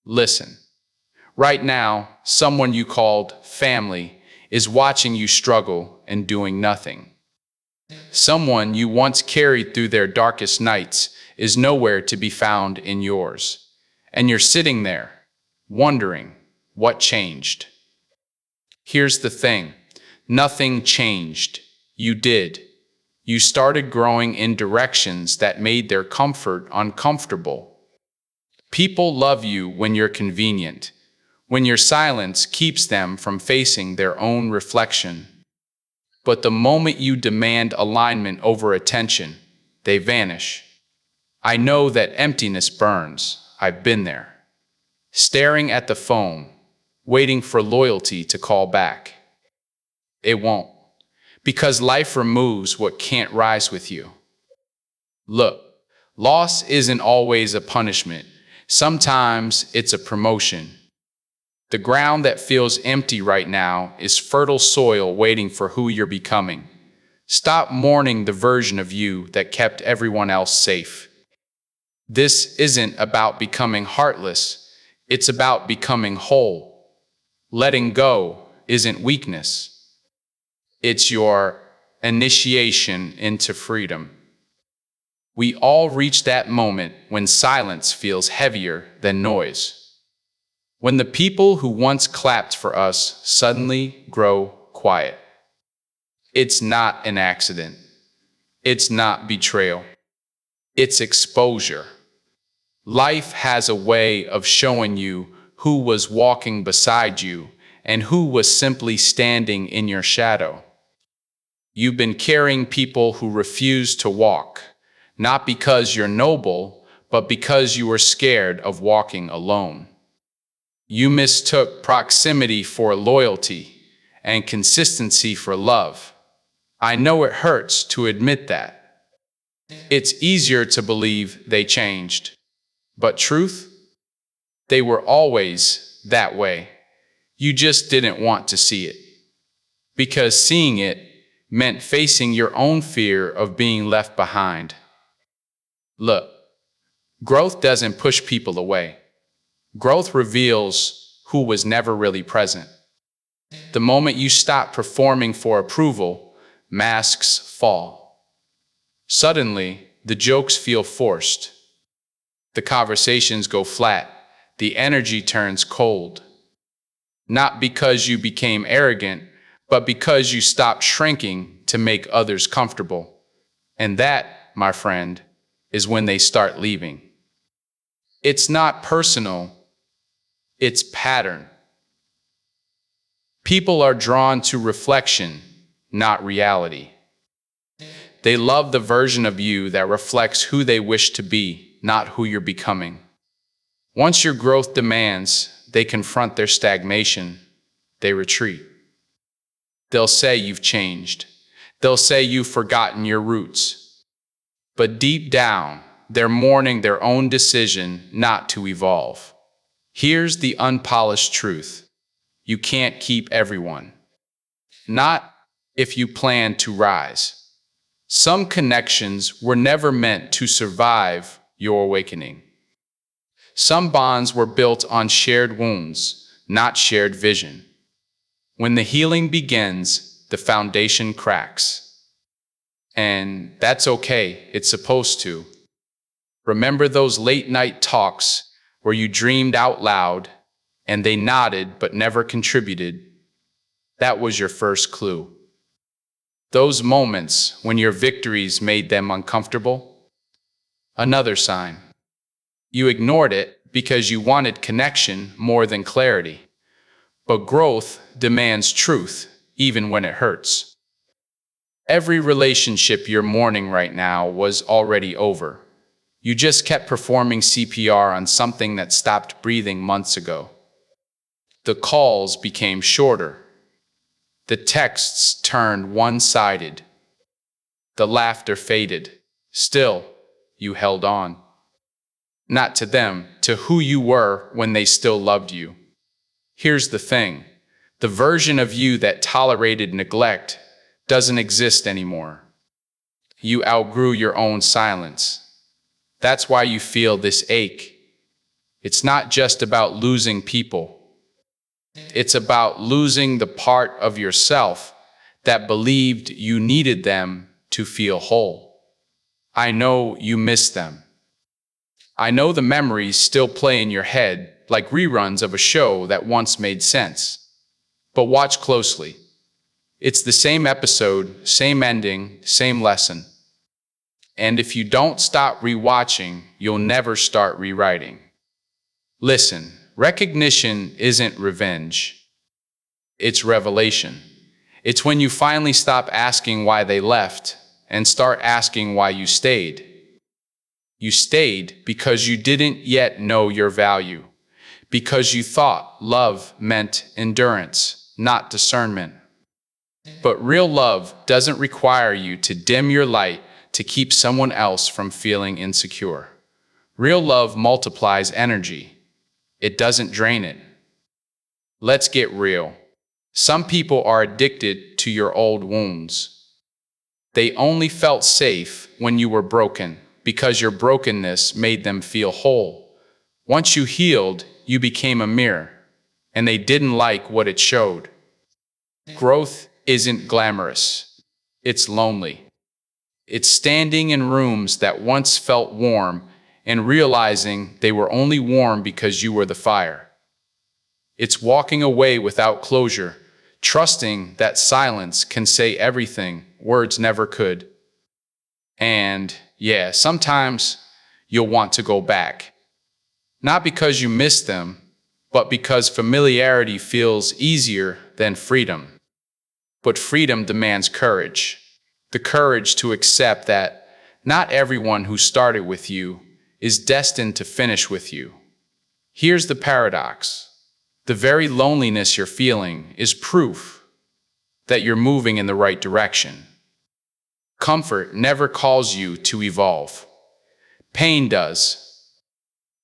Listen. Right now, someone you called family is watching you struggle and doing nothing. Someone you once carried through their darkest nights is nowhere to be found in yours. And you're sitting there, wondering what changed. Here's the thing. Nothing changed. You did. You started growing in directions that made their comfort uncomfortable. People love you when you're convenient, when your silence keeps them from facing their own reflection. But the moment you demand alignment over attention, they vanish. I know that emptiness burns. I've been there. Staring at the phone, waiting for loyalty to call back. It won't, because life removes what can't rise with you. Look, loss isn't always a punishment. Sometimes it's a promotion. The ground that feels empty right now is fertile soil waiting for who you're becoming. Stop mourning the version of you that kept everyone else safe. This isn't about becoming heartless. It's about becoming whole. Letting go isn't weakness. It's your initiation into freedom. We all reach that moment when silence feels heavier than noise. When the people who once clapped for us suddenly grow quiet. It's not an accident. It's not betrayal. It's exposure. Life has a way of showing you who was walking beside you and who was simply standing in your shadow. You've been carrying people who refuse to walk, not because you're noble, but because you were scared of walking alone. You mistook proximity for loyalty and consistency for love. I know it hurts to admit that. It's easier to believe they changed. But truth? They were always that way. You just didn't want to see it. Because seeing it meant facing your own fear of being left behind. Look, growth doesn't push people away. Growth reveals who was never really present. The moment you stop performing for approval, masks fall. Suddenly, the jokes feel forced. The conversations go flat. The energy turns cold. Not because you became arrogant, but because you stopped shrinking to make others comfortable. And that, my friend, is when they start leaving. It's not personal. It's pattern. People are drawn to reflection, not reality. They love the version of you that reflects who they wish to be, not who you're becoming. Once your growth demands, they confront their stagnation. They retreat. They'll say you've changed. They'll say you've forgotten your roots. But deep down, they're mourning their own decision not to evolve. Here's the unpolished truth. You can't keep everyone. Not if you plan to rise. Some connections were never meant to survive your awakening. Some bonds were built on shared wounds, not shared vision. When the healing begins, the foundation cracks. And that's okay, it's supposed to. Remember those late-night talks where you dreamed out loud and they nodded but never contributed? That was your first clue. Those moments when your victories made them uncomfortable? Another sign. You ignored it because you wanted connection more than clarity. But growth demands truth, even when it hurts. Every relationship you're mourning right now was already over. You just kept performing CPR on something that stopped breathing months ago. The calls became shorter. The texts turned one-sided. The laughter faded. Still, you held on. Not to them, to who you were when they still loved you. Here's the thing. The version of you that tolerated neglect doesn't exist anymore. You outgrew your own silence. That's why you feel this ache. It's not just about losing people. It's about losing the part of yourself that believed you needed them to feel whole. I know you miss them. I know the memories still play in your head like reruns of a show that once made sense. But watch closely. It's the same episode, same ending, same lesson. And if you don't stop rewatching, you'll never start rewriting. Listen, recognition isn't revenge. It's revelation. It's when you finally stop asking why they left and start asking why you stayed. You stayed because you didn't yet know your value, because you thought love meant endurance, not discernment. But real love doesn't require you to dim your light to keep someone else from feeling insecure. Real love multiplies energy. It doesn't drain it. Let's get real. Some people are addicted to your old wounds. They only felt safe when you were broken because your brokenness made them feel whole. Once you healed, you became a mirror, and they didn't like what it showed. Growth isn't glamorous. It's lonely. It's standing in rooms that once felt warm and realizing they were only warm because you were the fire. It's walking away without closure, trusting that silence can say everything words never could. And yeah, sometimes you'll want to go back. Not because you miss them, but because familiarity feels easier than freedom. But freedom demands courage. The courage to accept that not everyone who started with you is destined to finish with you. Here's the paradox. The very loneliness you're feeling is proof that you're moving in the right direction. Comfort never calls you to evolve. Pain does.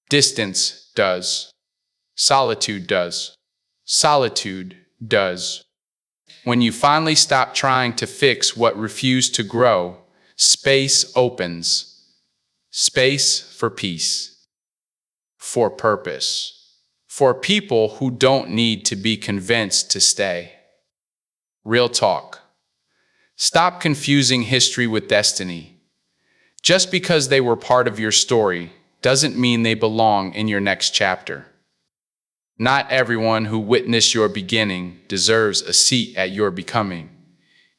Distance does. Solitude does. Solitude does. When you finally stop trying to fix what refused to grow, space opens. Space for peace. For purpose. For people who don't need to be convinced to stay. Real talk. Stop confusing history with destiny. Just because they were part of your story doesn't mean they belong in your next chapter. Not everyone who witnessed your beginning deserves a seat at your becoming.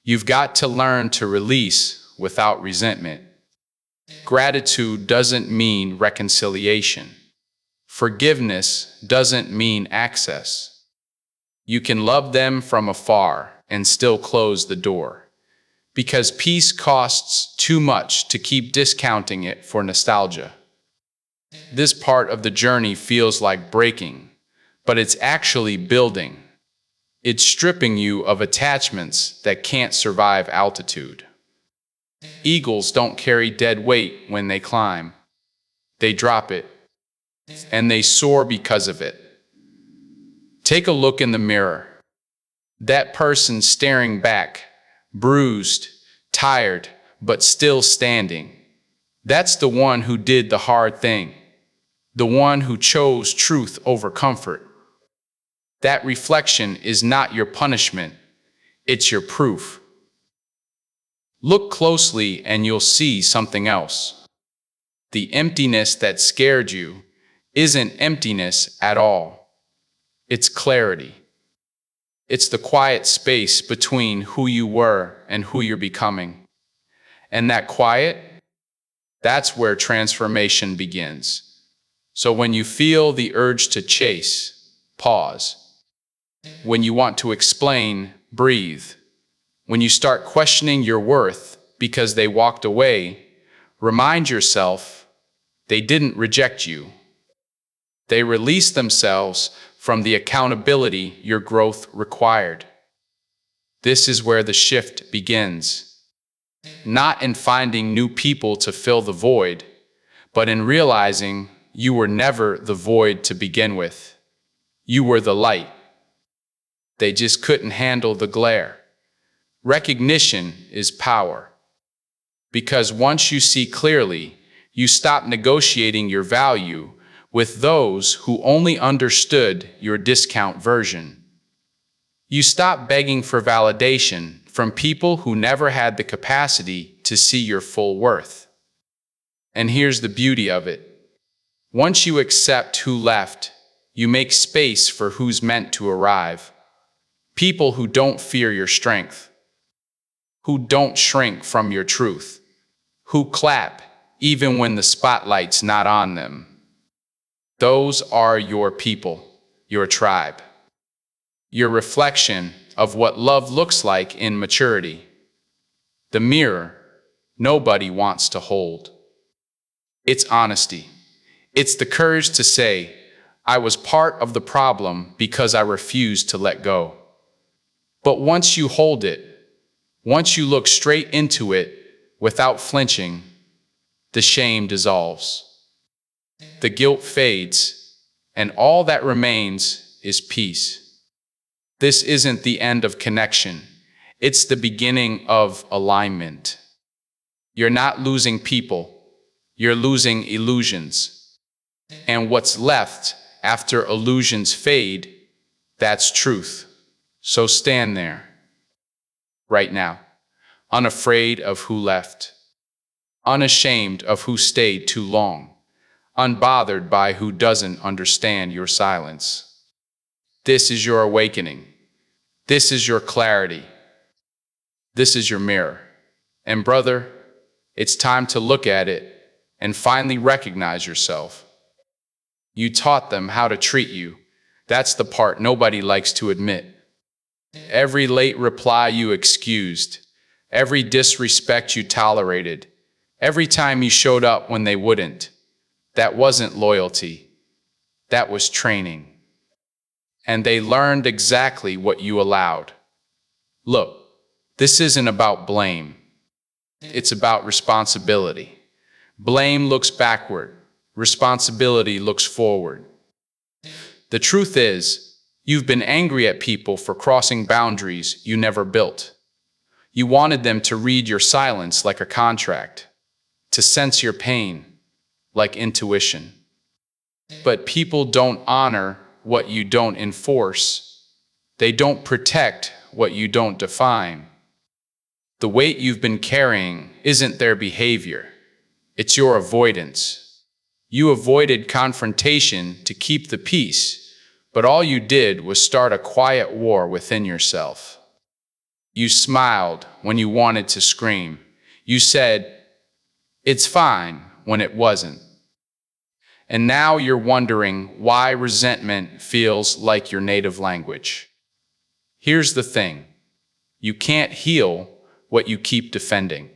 You've got to learn to release without resentment. Gratitude doesn't mean reconciliation. Forgiveness doesn't mean access. You can love them from afar and still close the door. Because peace costs too much to keep discounting it for nostalgia. This part of the journey feels like breaking, but it's actually building. It's stripping you of attachments that can't survive altitude. Eagles don't carry dead weight when they climb. They drop it, and they soar because of it. Take a look in the mirror. That person staring back, bruised, tired, but still standing. That's the one who did the hard thing. The one who chose truth over comfort. That reflection is not your punishment. It's your proof. Look closely and you'll see something else. The emptiness that scared you isn't emptiness at all. It's clarity. It's the quiet space between who you were and who you're becoming. And that quiet, that's where transformation begins. So when you feel the urge to chase, pause. When you want to explain, breathe. When you start questioning your worth because they walked away, remind yourself they didn't reject you. They released themselves from the accountability your growth required. This is where the shift begins. Not in finding new people to fill the void, but in realizing you were never the void to begin with. You were the light. They just couldn't handle the glare. Recognition is power. Because once you see clearly, you stop negotiating your value with those who only understood your discount version. You stop begging for validation from people who never had the capacity to see your full worth. And here's the beauty of it. Once you accept who left, you make space for who's meant to arrive. People who don't fear your strength, who don't shrink from your truth, who clap even when the spotlight's not on them. Those are your people, your tribe, your reflection of what love looks like in maturity. The mirror nobody wants to hold. It's honesty. It's the courage to say, I was part of the problem because I refused to let go. But once you hold it, once you look straight into it without flinching, the shame dissolves. The guilt fades, and all that remains is peace. This isn't the end of connection. It's the beginning of alignment. You're not losing people. You're losing illusions. And what's left after illusions fade, that's truth. So stand there, right now, unafraid of who left, unashamed of who stayed too long, unbothered by who doesn't understand your silence. This is your awakening. This is your clarity. This is your mirror. And brother, it's time to look at it and finally recognize yourself. You taught them how to treat you. That's the part nobody likes to admit. Every late reply you excused, every disrespect you tolerated, every time you showed up when they wouldn't, that wasn't loyalty. That was training. And they learned exactly what you allowed. Look, this isn't about blame. It's about responsibility. Blame looks backward. Responsibility looks forward. The truth is, you've been angry at people for crossing boundaries you never built. You wanted them to read your silence like a contract, to sense your pain like intuition. But people don't honor what you don't enforce. They don't protect what you don't define. The weight you've been carrying isn't their behavior. It's your avoidance. You avoided confrontation to keep the peace, but all you did was start a quiet war within yourself. You smiled when you wanted to scream. You said, "It's fine," when it wasn't. And now you're wondering why resentment feels like your native language. Here's the thing. You can't heal what you keep defending.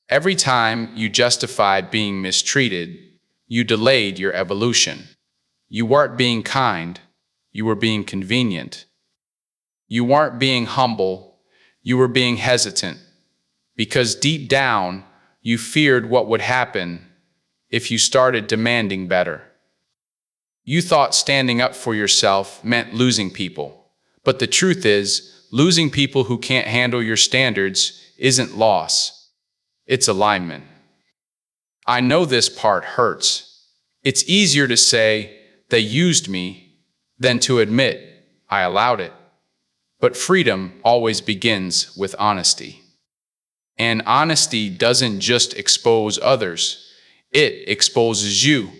Every time you justified being mistreated, you delayed your evolution. You weren't being kind, you were being convenient. You weren't being humble, you were being hesitant. Because deep down, you feared what would happen if you started demanding better. You thought standing up for yourself meant losing people. But the truth is, losing people who can't handle your standards isn't loss. It's alignment. I know this part hurts. It's easier to say, they used me, than to admit, I allowed it. But freedom always begins with honesty. And honesty doesn't just expose others, it exposes you.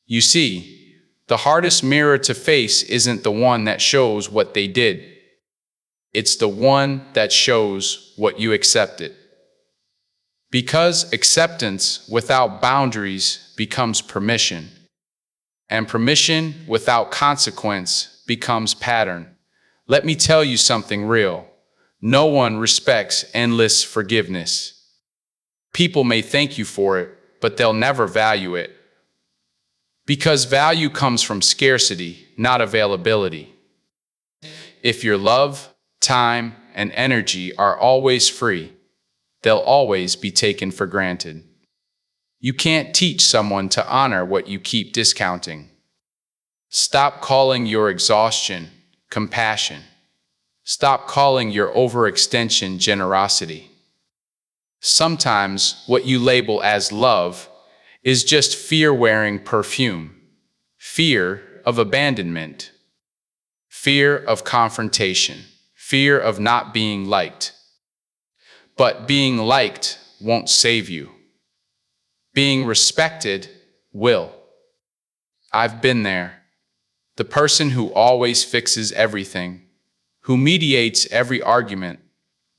You see, the hardest mirror to face isn't the one that shows what they did. It's the one that shows what you accepted. Because acceptance without boundaries becomes permission, and permission without consequence becomes pattern. Let me tell you something real. No one respects endless forgiveness. People may thank you for it, but they'll never value it. Because value comes from scarcity, not availability. If your love, time, and energy are always free, they'll always be taken for granted. You can't teach someone to honor what you keep discounting. Stop calling your exhaustion compassion. Stop calling your overextension generosity. Sometimes what you label as love is just fear wearing perfume. fear of abandonment, fear of confrontation, fear of not being liked. But being liked won't save you. Being respected will. I've been there. The person who always fixes everything, who mediates every argument,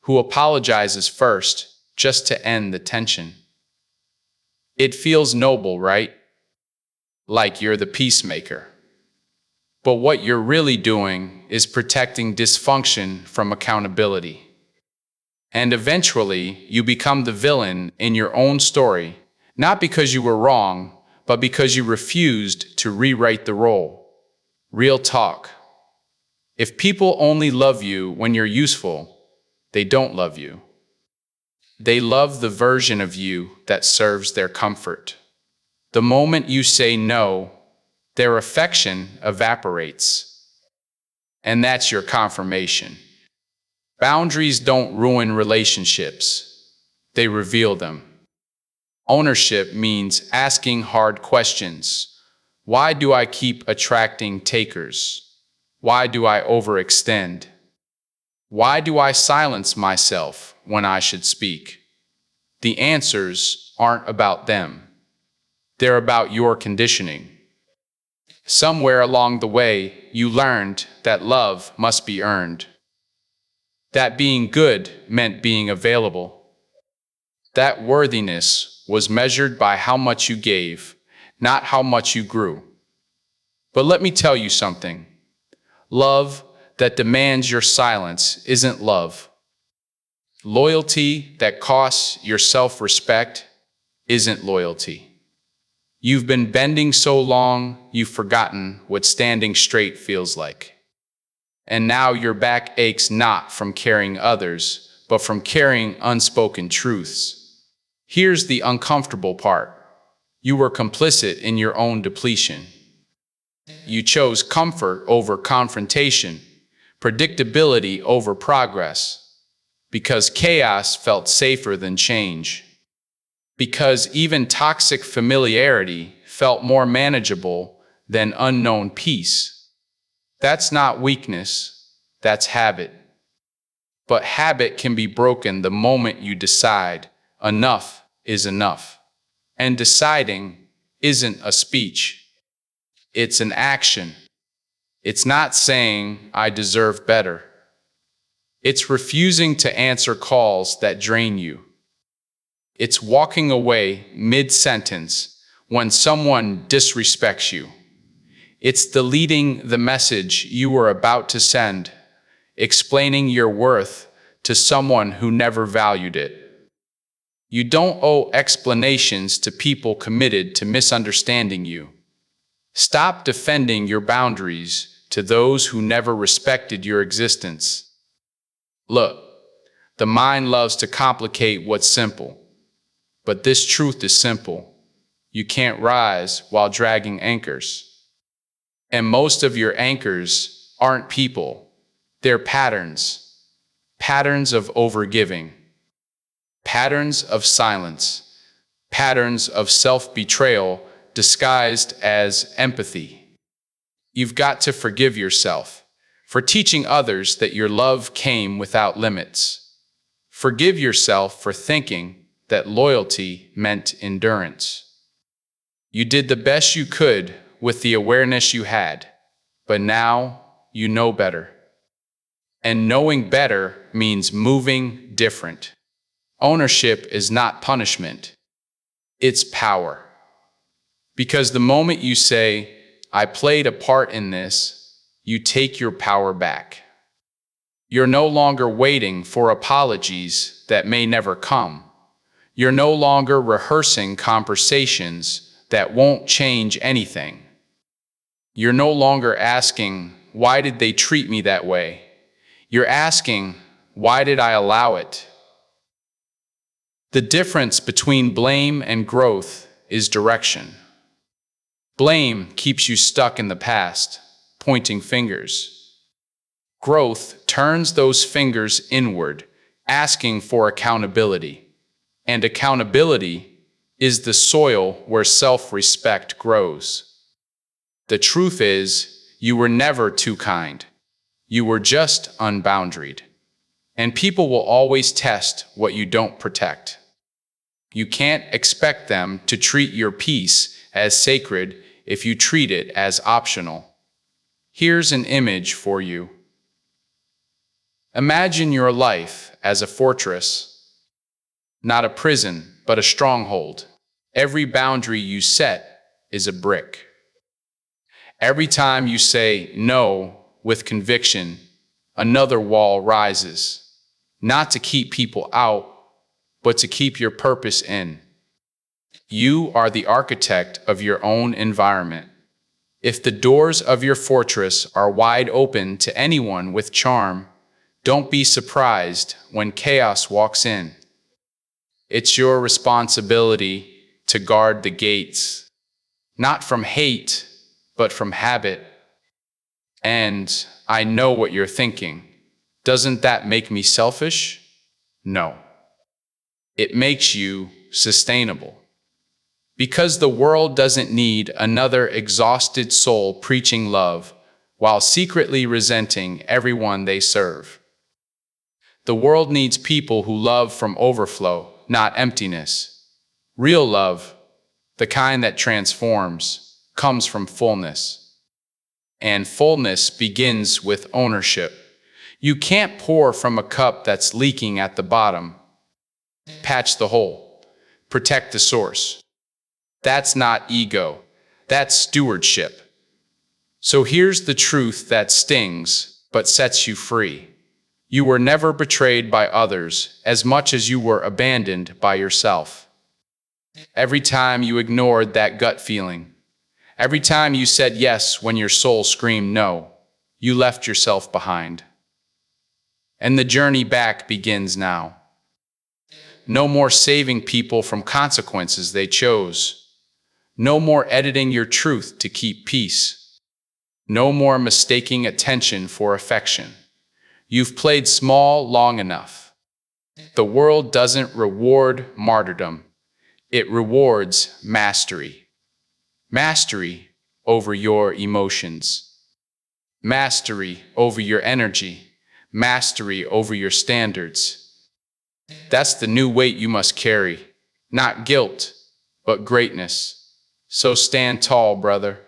who apologizes first just to end the tension. It feels noble, right? Like you're the peacemaker. But what you're really doing is protecting dysfunction from accountability. And eventually, you become the villain in your own story, not because you were wrong, but because you refused to rewrite the role. Real talk. If people only love you when you're useful, they don't love you. They love the version of you that serves their comfort. The moment you say no, their affection evaporates. And that's your confirmation. Boundaries don't ruin relationships. They reveal them. Ownership means asking hard questions. Why do I keep attracting takers? Why do I overextend? Why do I silence myself when I should speak? The answers aren't about them. They're about your conditioning. Somewhere along the way, you learned that love must be earned. That being good meant being available. That worthiness was measured by how much you gave, not how much you grew. But let me tell you something. Love that demands your silence isn't love. Loyalty that costs your self-respect isn't loyalty. You've been bending so long, you've forgotten what standing straight feels like. And now your back aches not from carrying others, but from carrying unspoken truths. Here's the uncomfortable part. You were complicit in your own depletion. You chose comfort over confrontation, predictability over progress, because chaos felt safer than change. Because even toxic familiarity felt more manageable than unknown peace. That's not weakness, that's habit. But habit can be broken the moment you decide enough is enough. And deciding isn't a speech, it's an action. It's not saying, I deserve better. It's refusing to answer calls that drain you. It's walking away mid-sentence when someone disrespects you. It's deleting the message you were about to send, explaining your worth to someone who never valued it. You don't owe explanations to people committed to misunderstanding you. Stop defending your boundaries to those who never respected your existence. Look, the mind loves to complicate what's simple. But this truth is simple. You can't rise while dragging anchors. And most of your anchors aren't people. They're patterns. Patterns of overgiving. Patterns of silence. Patterns of self-betrayal disguised as empathy. You've got to forgive yourself for teaching others that your love came without limits. Forgive yourself for thinking that loyalty meant endurance. You did the best you could with the awareness you had, but now you know better. And knowing better means moving different. Ownership is not punishment, it's power. Because the moment you say, I played a part in this, you take your power back. You're no longer waiting for apologies that may never come. You're no longer rehearsing conversations that won't change anything. You're no longer asking, why did they treat me that way? You're asking, why did I allow it? The difference between blame and growth is direction. Blame keeps you stuck in the past, pointing fingers. Growth turns those fingers inward, asking for accountability. And accountability is the soil where self-respect grows. The truth is, you were never too kind. You were just unboundaried. And people will always test what you don't protect. You can't expect them to treat your peace as sacred if you treat it as optional. Here's an image for you. Imagine your life as a fortress, not a prison, but a stronghold. Every boundary you set is a brick. Every time you say no with conviction, another wall rises, not to keep people out, but to keep your purpose in. You are the architect of your own environment. If the doors of your fortress are wide open to anyone with charm, don't be surprised when chaos walks in. It's your responsibility to guard the gates, not from hate, but from habit. And I know what you're thinking. Doesn't that make me selfish? No. It makes you sustainable. Because the world doesn't need another exhausted soul preaching love while secretly resenting everyone they serve. The world needs people who love from overflow, not emptiness. Real love, the kind that transforms, comes from fullness. And fullness begins with ownership. You can't pour from a cup that's leaking at the bottom. Patch the hole. Protect the source. That's not ego. That's stewardship. So here's the truth that stings, but sets you free. You were never betrayed by others as much as you were abandoned by yourself. Every time you ignored that gut feeling, every time you said yes when your soul screamed no, you left yourself behind. And the journey back begins now. No more saving people from consequences they chose. No more editing your truth to keep peace. No more mistaking attention for affection. You've played small long enough. The world doesn't reward martyrdom. It rewards mastery. Mastery over your emotions. Mastery over your energy. Mastery over your standards. That's the new weight you must carry. Not guilt, but greatness. So stand tall, brother.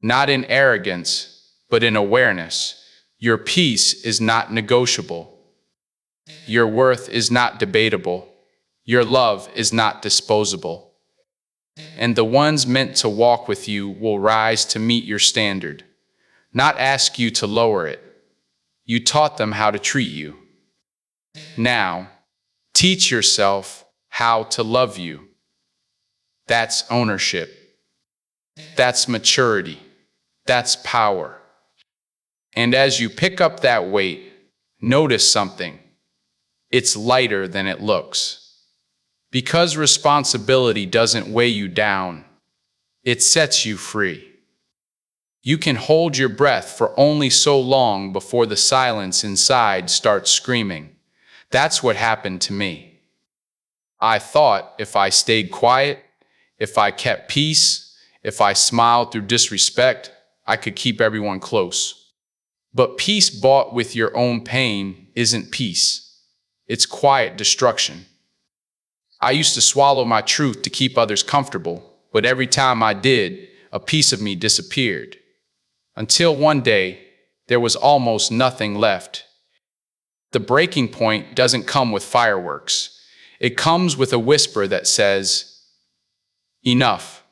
Not in arrogance, but in awareness. Your peace is not negotiable. Your worth is not debatable. Your love is not disposable. And the ones meant to walk with you will rise to meet your standard, not ask you to lower it. You taught them how to treat you. Now, teach yourself how to love you. That's ownership. That's maturity. That's power. And as you pick up that weight, notice something. It's lighter than it looks. Because responsibility doesn't weigh you down, it sets you free. You can hold your breath for only so long before the silence inside starts screaming. That's what happened to me. I thought if I stayed quiet, if I kept peace, if I smiled through disrespect, I could keep everyone close. But peace bought with your own pain isn't peace. It's quiet destruction. I used to swallow my truth to keep others comfortable, but every time I did, a piece of me disappeared. Until one day, there was almost nothing left. The breaking point doesn't come with fireworks. It comes with a whisper that says, enough.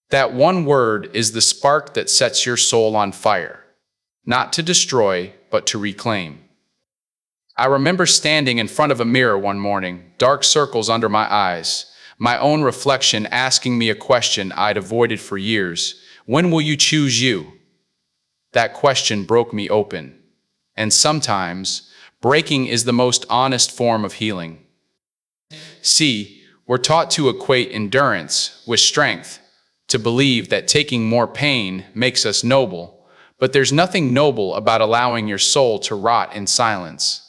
That one word is the spark that sets your soul on fire, not to destroy, but to reclaim. I remember standing in front of a mirror one morning, dark circles under my eyes, my own reflection asking me a question I'd avoided for years. When will you choose you? That question broke me open. And sometimes, breaking is the most honest form of healing. See, we're taught to equate endurance with strength, to believe that taking more pain makes us noble, but there's nothing noble about allowing your soul to rot in silence.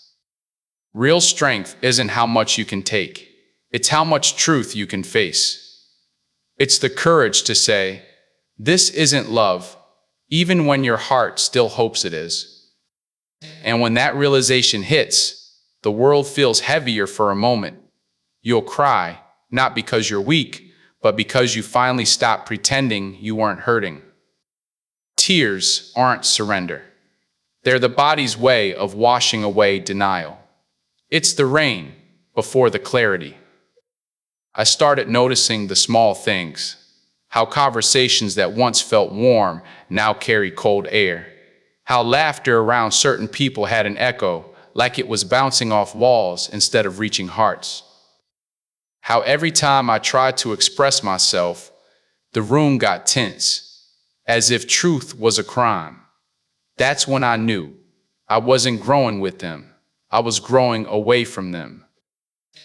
Real strength isn't how much you can take. It's how much truth you can face. It's the courage to say, This isn't love, even when your heart still hopes it is. And when that realization hits, the world feels heavier for a moment. You'll cry, not because you're weak, but because you finally stopped pretending you weren't hurting. Tears aren't surrender. They're the body's way of washing away denial. It's the rain before the clarity. I started noticing the small things, how conversations that once felt warm now carry cold air, how laughter around certain people had an echo, like it was bouncing off walls instead of reaching hearts. How every time I tried to express myself, the room got tense, as if truth was a crime. That's when I knew I wasn't growing with them. I was growing away from them.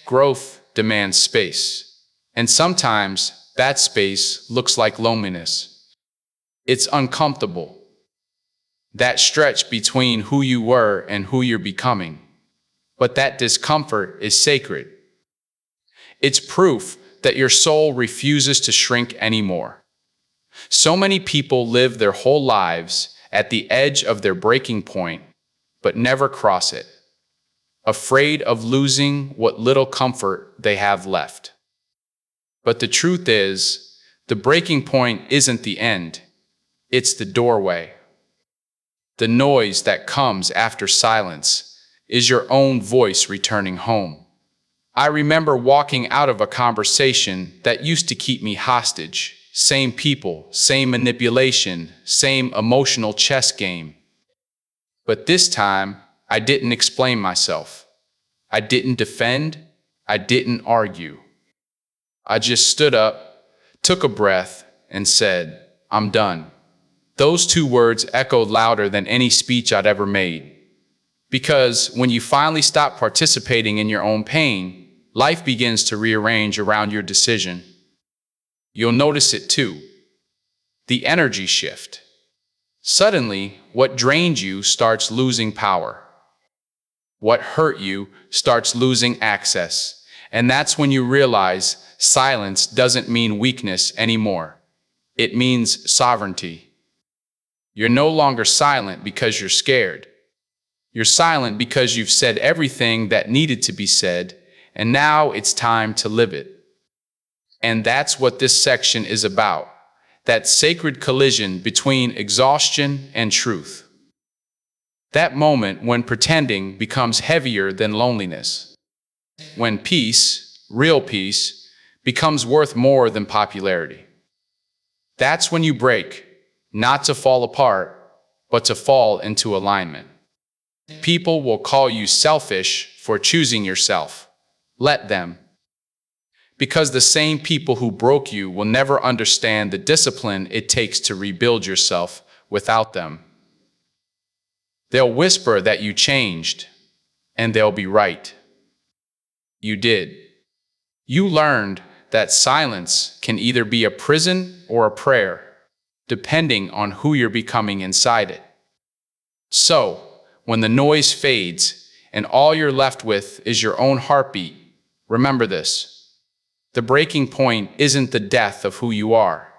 Growth demands space, and sometimes that space looks like loneliness. It's uncomfortable. That stretch between who you were and who you're becoming. But that discomfort is sacred. It's proof that your soul refuses to shrink anymore. So many people live their whole lives at the edge of their breaking point, but never cross it, afraid of losing what little comfort they have left. But the truth is, the breaking point isn't the end, it's the doorway. The noise that comes after silence is your own voice returning home. I remember walking out of a conversation that used to keep me hostage. Same people, same manipulation, same emotional chess game. But this time, I didn't explain myself. I didn't defend. I didn't argue. I just stood up, took a breath, and said, "I'm done." Those two words echoed louder than any speech I'd ever made. Because when you finally stop participating in your own pain, life begins to rearrange around your decision. You'll notice it too. The energy shift. Suddenly, what drained you starts losing power. What hurt you starts losing access. And that's when you realize silence doesn't mean weakness anymore. It means sovereignty. You're no longer silent because you're scared. You're silent because you've said everything that needed to be said, and now it's time to live it. And that's what this section is about, that sacred collision between exhaustion and truth. That moment when pretending becomes heavier than loneliness. When peace, real peace, becomes worth more than popularity. That's when you break, not to fall apart, but to fall into alignment. People will call you selfish for choosing yourself. Let them. Because the same people who broke you will never understand the discipline it takes to rebuild yourself without them. They'll whisper that you changed, and they'll be right. You did. You learned that silence can either be a prison or a prayer, depending on who you're becoming inside it. So, when the noise fades and all you're left with is your own heartbeat, remember this. The breaking point isn't the death of who you are.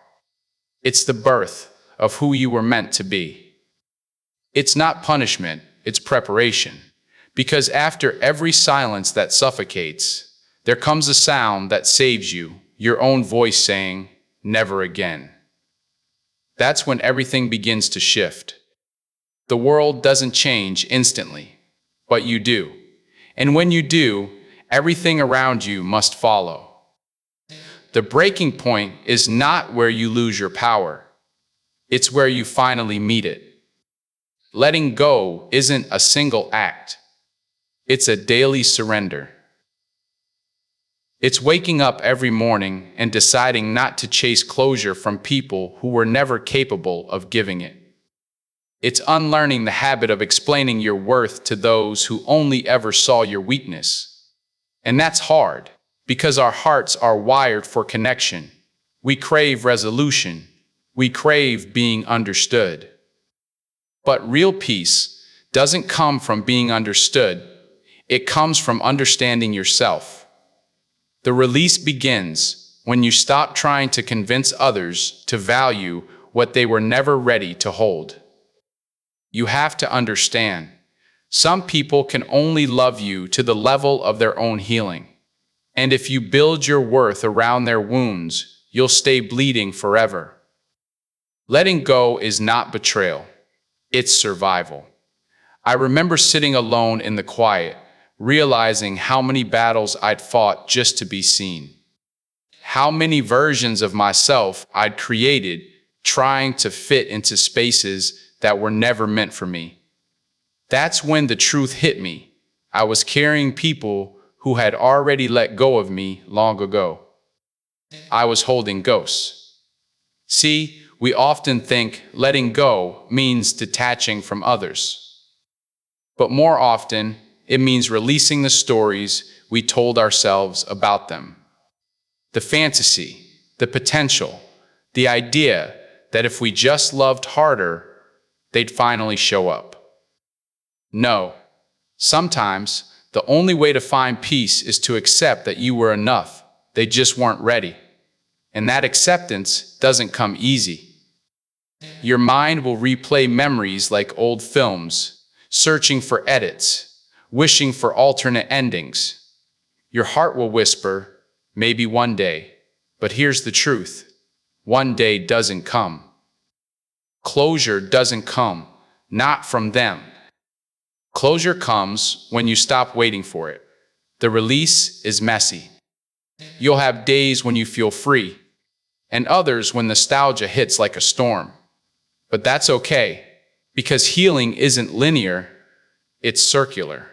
It's the birth of who you were meant to be. It's not punishment, it's preparation. Because after every silence that suffocates, there comes a sound that saves you, your own voice saying, "Never again." That's when everything begins to shift. The world doesn't change instantly, but you do. And when you do, everything around you must follow. The breaking point is not where you lose your power. It's where you finally meet it. Letting go isn't a single act. It's a daily surrender. It's waking up every morning and deciding not to chase closure from people who were never capable of giving it. It's unlearning the habit of explaining your worth to those who only ever saw your weakness. And that's hard, because our hearts are wired for connection. We crave resolution. We crave being understood. But real peace doesn't come from being understood. It comes from understanding yourself. The release begins when you stop trying to convince others to value what they were never ready to hold. You have to understand, some people can only love you to the level of their own healing. And if you build your worth around their wounds, you'll stay bleeding forever. Letting go is not betrayal, it's survival. I remember sitting alone in the quiet, realizing how many battles I'd fought just to be seen. How many versions of myself I'd created trying to fit into spaces that were never meant for me. That's when the truth hit me. I was carrying people who had already let go of me long ago. I was holding ghosts. See, we often think letting go means detaching from others. But more often, it means releasing the stories we told ourselves about them. The fantasy, the potential, the idea that if we just loved harder, they'd finally show up. No, sometimes the only way to find peace is to accept that you were enough. They just weren't ready. And that acceptance doesn't come easy. Your mind will replay memories like old films, searching for edits, wishing for alternate endings. Your heart will whisper, maybe one day. But here's the truth. One day doesn't come. Closure doesn't come, not from them. Closure comes when you stop waiting for it. The release is messy. You'll have days when you feel free, and others when nostalgia hits like a storm. But that's okay, because healing isn't linear, it's circular.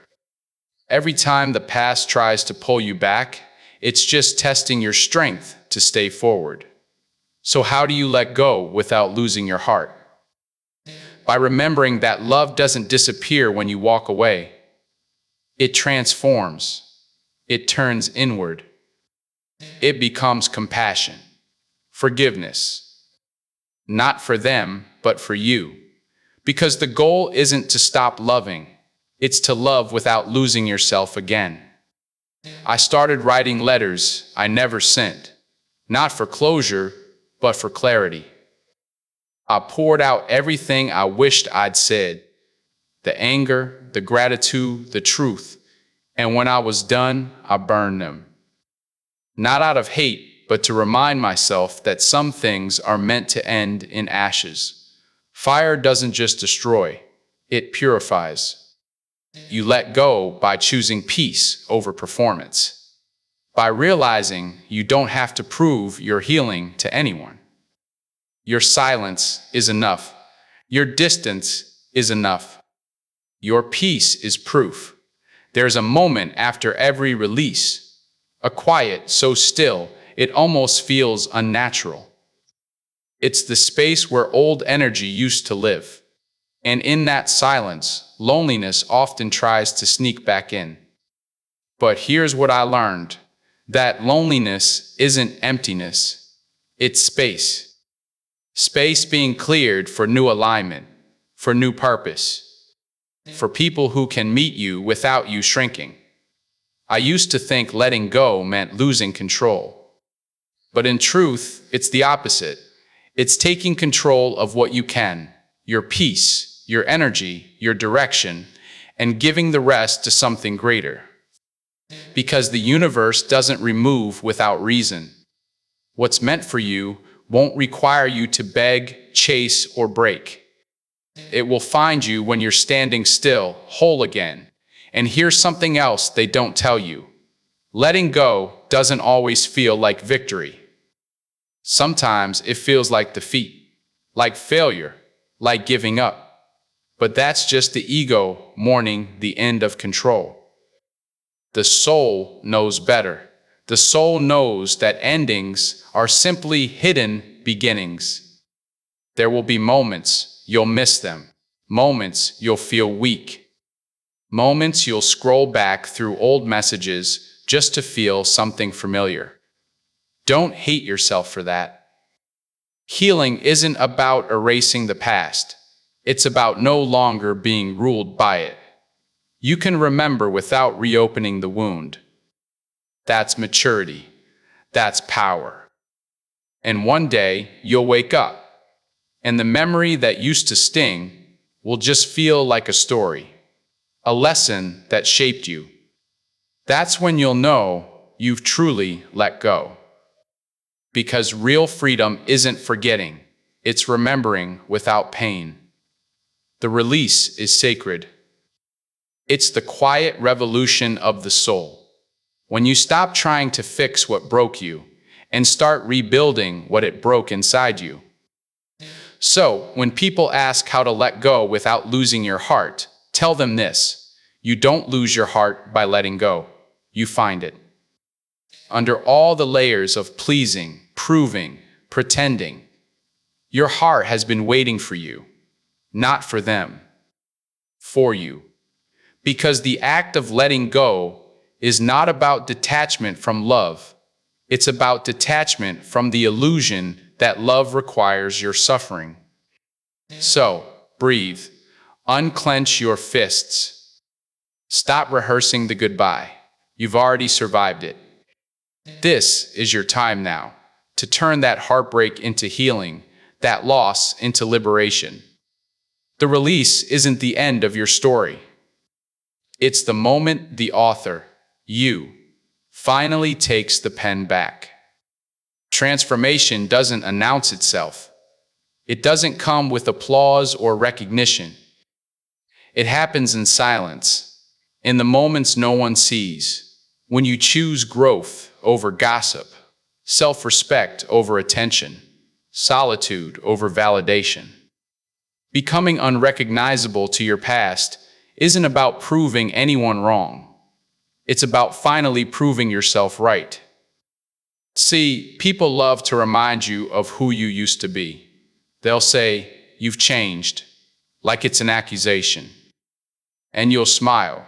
Every time the past tries to pull you back, it's just testing your strength to stay forward. So how do you let go without losing your heart? By remembering that love doesn't disappear when you walk away. It transforms. It turns inward. It becomes compassion, forgiveness. Not for them, but for you. Because the goal isn't to stop loving. It's to love without losing yourself again. I started writing letters I never sent. Not for closure, but for clarity. I poured out everything I wished I'd said. The anger, the gratitude, the truth. And when I was done, I burned them. Not out of hate, but to remind myself that some things are meant to end in ashes. Fire doesn't just destroy, it purifies. You let go by choosing peace over performance. By realizing you don't have to prove your healing to anyone. Your silence is enough. Your distance is enough. Your peace is proof. There's a moment after every release, a quiet so still it almost feels unnatural. It's the space where old energy used to live. And in that silence, loneliness often tries to sneak back in. But here's what I learned. That loneliness isn't emptiness. It's space. Space being cleared for new alignment, for new purpose, for people who can meet you without you shrinking. I used to think letting go meant losing control. But in truth, it's the opposite. It's taking control of what you can, your peace, your energy, your direction, and giving the rest to something greater. Because the universe doesn't remove without reason. What's meant for you won't require you to beg, chase, or break. It will find you when you're standing still, whole again. And here's something else they don't tell you. Letting go doesn't always feel like victory. Sometimes it feels like defeat, like failure, like giving up. But that's just the ego mourning the end of control. The soul knows better. The soul knows that endings are simply hidden beginnings. There will be moments you'll miss them, moments you'll feel weak, moments you'll scroll back through old messages just to feel something familiar. Don't hate yourself for that. Healing isn't about erasing the past. It's about no longer being ruled by it. You can remember without reopening the wound. That's maturity. That's power. And one day, you'll wake up. And the memory that used to sting will just feel like a story, a lesson that shaped you. That's when you'll know you've truly let go. Because real freedom isn't forgetting, it's remembering without pain. The release is sacred. It's the quiet revolution of the soul. When you stop trying to fix what broke you and start rebuilding what it broke inside you. So, when people ask how to let go without losing your heart, tell them this: you don't lose your heart by letting go. You find it. Under all the layers of pleasing, proving, pretending, your heart has been waiting for you, not for them, for you. Because the act of letting go is not about detachment from love. It's about detachment from the illusion that love requires your suffering. So, breathe. Unclench your fists. Stop rehearsing the goodbye. You've already survived it. This is your time now to turn that heartbreak into healing, that loss into liberation. The release isn't the end of your story. It's the moment the author, you, finally takes the pen back. Transformation doesn't announce itself. It doesn't come with applause or recognition. It happens in silence, in the moments no one sees, when you choose growth over gossip, self-respect over attention, solitude over validation. Becoming unrecognizable to your past isn't about proving anyone wrong. It's about finally proving yourself right. See, people love to remind you of who you used to be. They'll say, "You've changed," like it's an accusation. And you'll smile,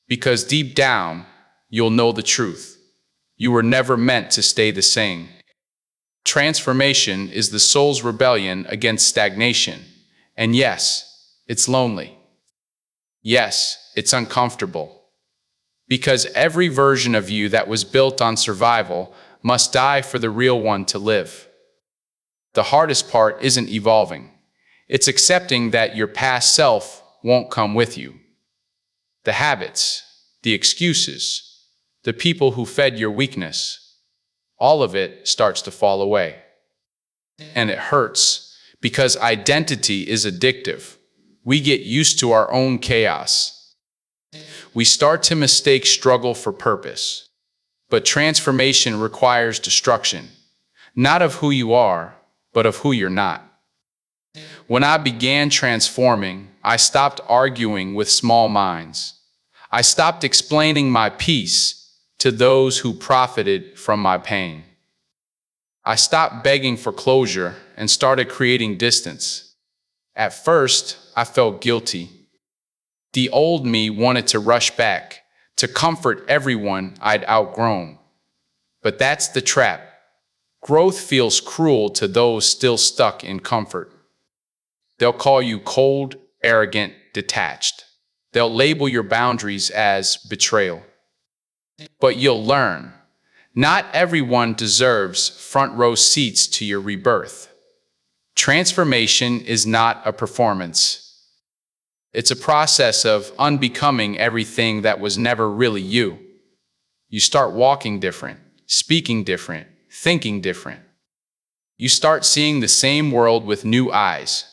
because deep down, you'll know the truth. You were never meant to stay the same. Transformation is the soul's rebellion against stagnation. And yes, it's lonely. Yes, it's uncomfortable. Because every version of you that was built on survival must die for the real one to live. The hardest part isn't evolving. It's accepting that your past self won't come with you. The habits, the excuses, the people who fed your weakness, all of it starts to fall away. And it hurts because identity is addictive. We get used to our own chaos. We start to mistake struggle for purpose. But transformation requires destruction, not of who you are, but of who you're not. When I began transforming, I stopped arguing with small minds. I stopped explaining my peace to those who profited from my pain. I stopped begging for closure and started creating distance. At first, I felt guilty. The old me wanted to rush back, to comfort everyone I'd outgrown. But that's the trap. Growth feels cruel to those still stuck in comfort. They'll call you cold, arrogant, detached. They'll label your boundaries as betrayal. But you'll learn, not everyone deserves front row seats to your rebirth. Transformation is not a performance. It's a process of unbecoming everything that was never really you. You start walking different, speaking different, thinking different. You start seeing the same world with new eyes,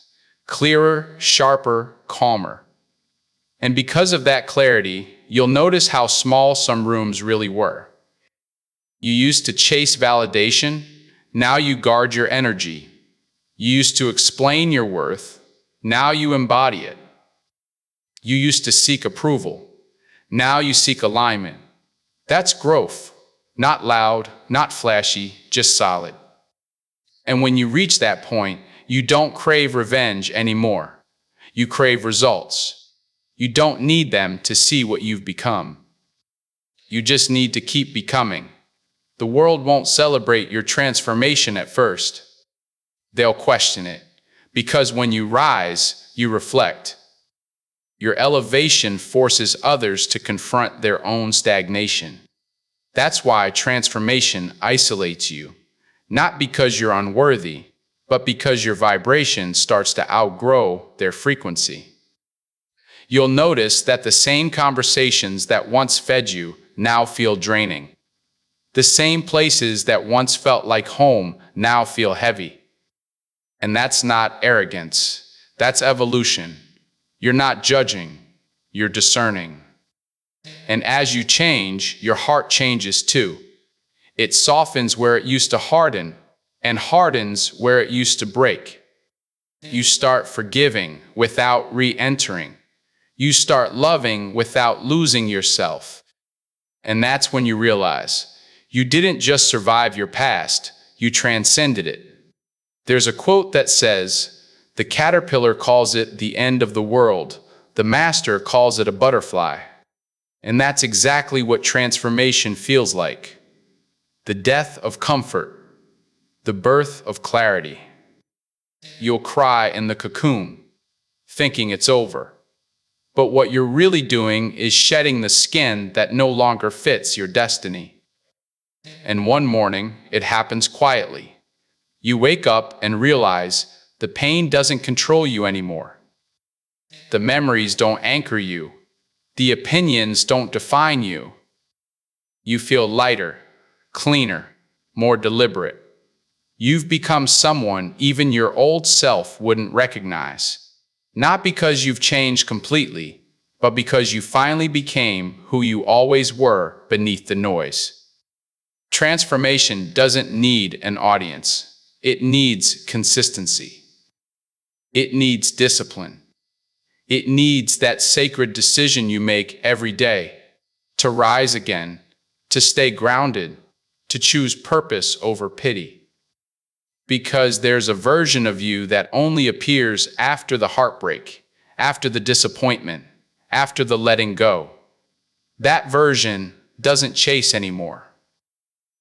clearer, sharper, calmer. And because of that clarity, you'll notice how small some rooms really were. You used to chase validation, now you guard your energy. You used to explain your worth, now you embody it. You used to seek approval, now you seek alignment. That's growth, not loud, not flashy, just solid. And when you reach that point, you don't crave revenge anymore. You crave results. You don't need them to see what you've become. You just need to keep becoming. The world won't celebrate your transformation at first. They'll question it, because when you rise, you reflect. Your elevation forces others to confront their own stagnation. That's why transformation isolates you, not because you're unworthy, but because your vibration starts to outgrow their frequency. You'll notice that the same conversations that once fed you now feel draining. The same places that once felt like home now feel heavy. And that's not arrogance, that's evolution. You're not judging, you're discerning. And as you change, your heart changes too. It softens where it used to harden, and hardens where it used to break. You start forgiving without re-entering. You start loving without losing yourself. And that's when you realize you didn't just survive your past, you transcended it. There's a quote that says, "The caterpillar calls it the end of the world, the master calls it a butterfly." And that's exactly what transformation feels like. The death of comfort, the birth of clarity. You'll cry in the cocoon, thinking it's over. But what you're really doing is shedding the skin that no longer fits your destiny. And one morning, it happens quietly. You wake up and realize the pain doesn't control you anymore. The memories don't anchor you. The opinions don't define you. You feel lighter, cleaner, more deliberate. You've become someone even your old self wouldn't recognize. Not because you've changed completely, but because you finally became who you always were beneath the noise. Transformation doesn't need an audience. It needs consistency. It needs discipline. It needs that sacred decision you make every day to rise again, to stay grounded, to choose purpose over pity. Because there's a version of you that only appears after the heartbreak, after the disappointment, after the letting go. That version doesn't chase anymore.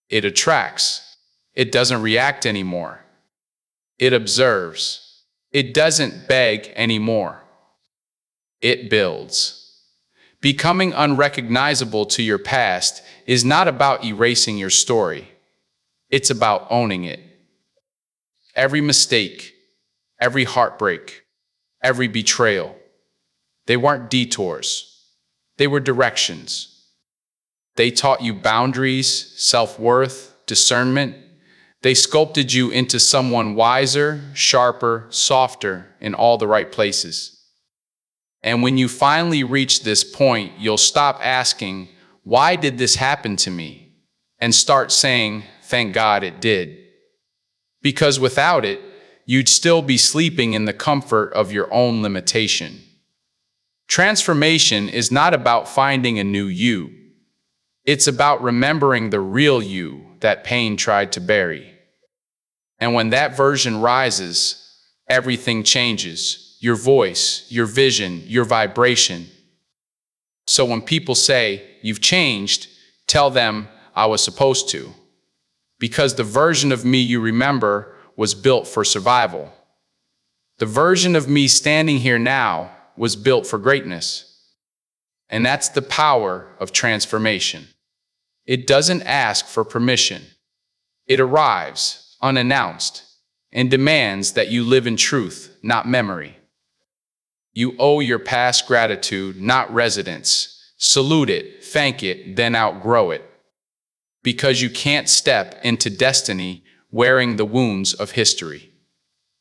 It attracts. It doesn't react anymore. It observes. It doesn't beg anymore. It builds. Becoming unrecognizable to your past is not about erasing your story. It's about owning it. Every mistake, every heartbreak, every betrayal, they weren't detours. They were directions. They taught you boundaries, self-worth, discernment. They sculpted you into someone wiser, sharper, softer, in all the right places. And when you finally reach this point, you'll stop asking, "Why did this happen to me?" and start saying, "Thank God it did." Because without it, you'd still be sleeping in the comfort of your own limitation. Transformation is not about finding a new you. It's about remembering the real you that pain tried to bury. And when that version rises, everything changes. Your voice, your vision, your vibration. So when people say, "You've changed," tell them, "I was supposed to." Because the version of me you remember was built for survival. The version of me standing here now was built for greatness. And that's the power of transformation. It doesn't ask for permission. It arrives, unannounced, and demands that you live in truth, not memory. You owe your past gratitude, not residence. Salute it, thank it, then outgrow it. Because you can't step into destiny wearing the wounds of history.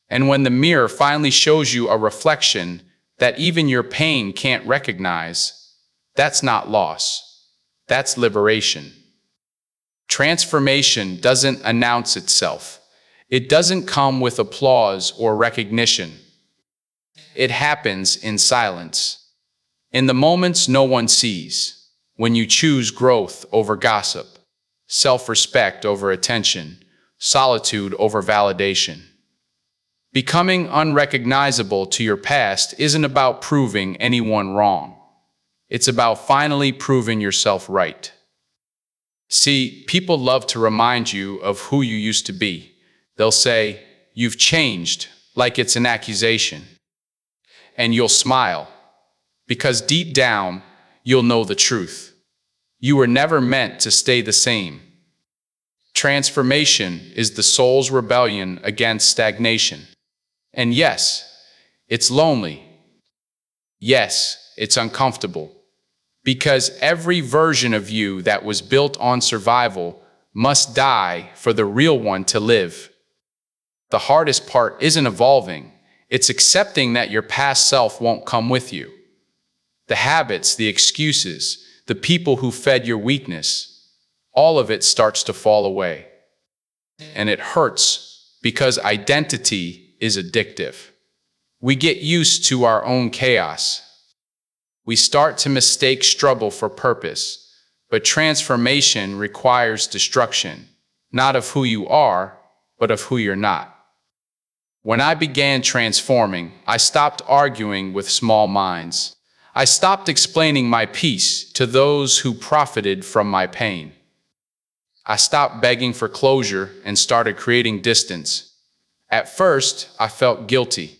And when the mirror finally shows you a reflection that even your pain can't recognize, that's not loss. That's liberation. Transformation doesn't announce itself. It doesn't come with applause or recognition. It happens in silence. In the moments no one sees, when you choose growth over gossip, self-respect over attention, solitude over validation. Becoming unrecognizable to your past isn't about proving anyone wrong. It's about finally proving yourself right. See, people love to remind you of who you used to be. They'll say, "You've changed," like it's an accusation. And you'll smile, because deep down, you'll know the truth. You were never meant to stay the same. Transformation is the soul's rebellion against stagnation. And yes, it's lonely. Yes, it's uncomfortable. Because every version of you that was built on survival must die for the real one to live. The hardest part isn't evolving, it's accepting that your past self won't come with you. The habits, the excuses, the people who fed your weakness, all of it starts to fall away. And it hurts because identity is addictive. We get used to our own chaos. We start to mistake struggle for purpose, but transformation requires destruction, not of who you are, but of who you're not. When I began transforming, I stopped arguing with small minds. I stopped explaining my peace to those who profited from my pain. I stopped begging for closure and started creating distance. At first, I felt guilty.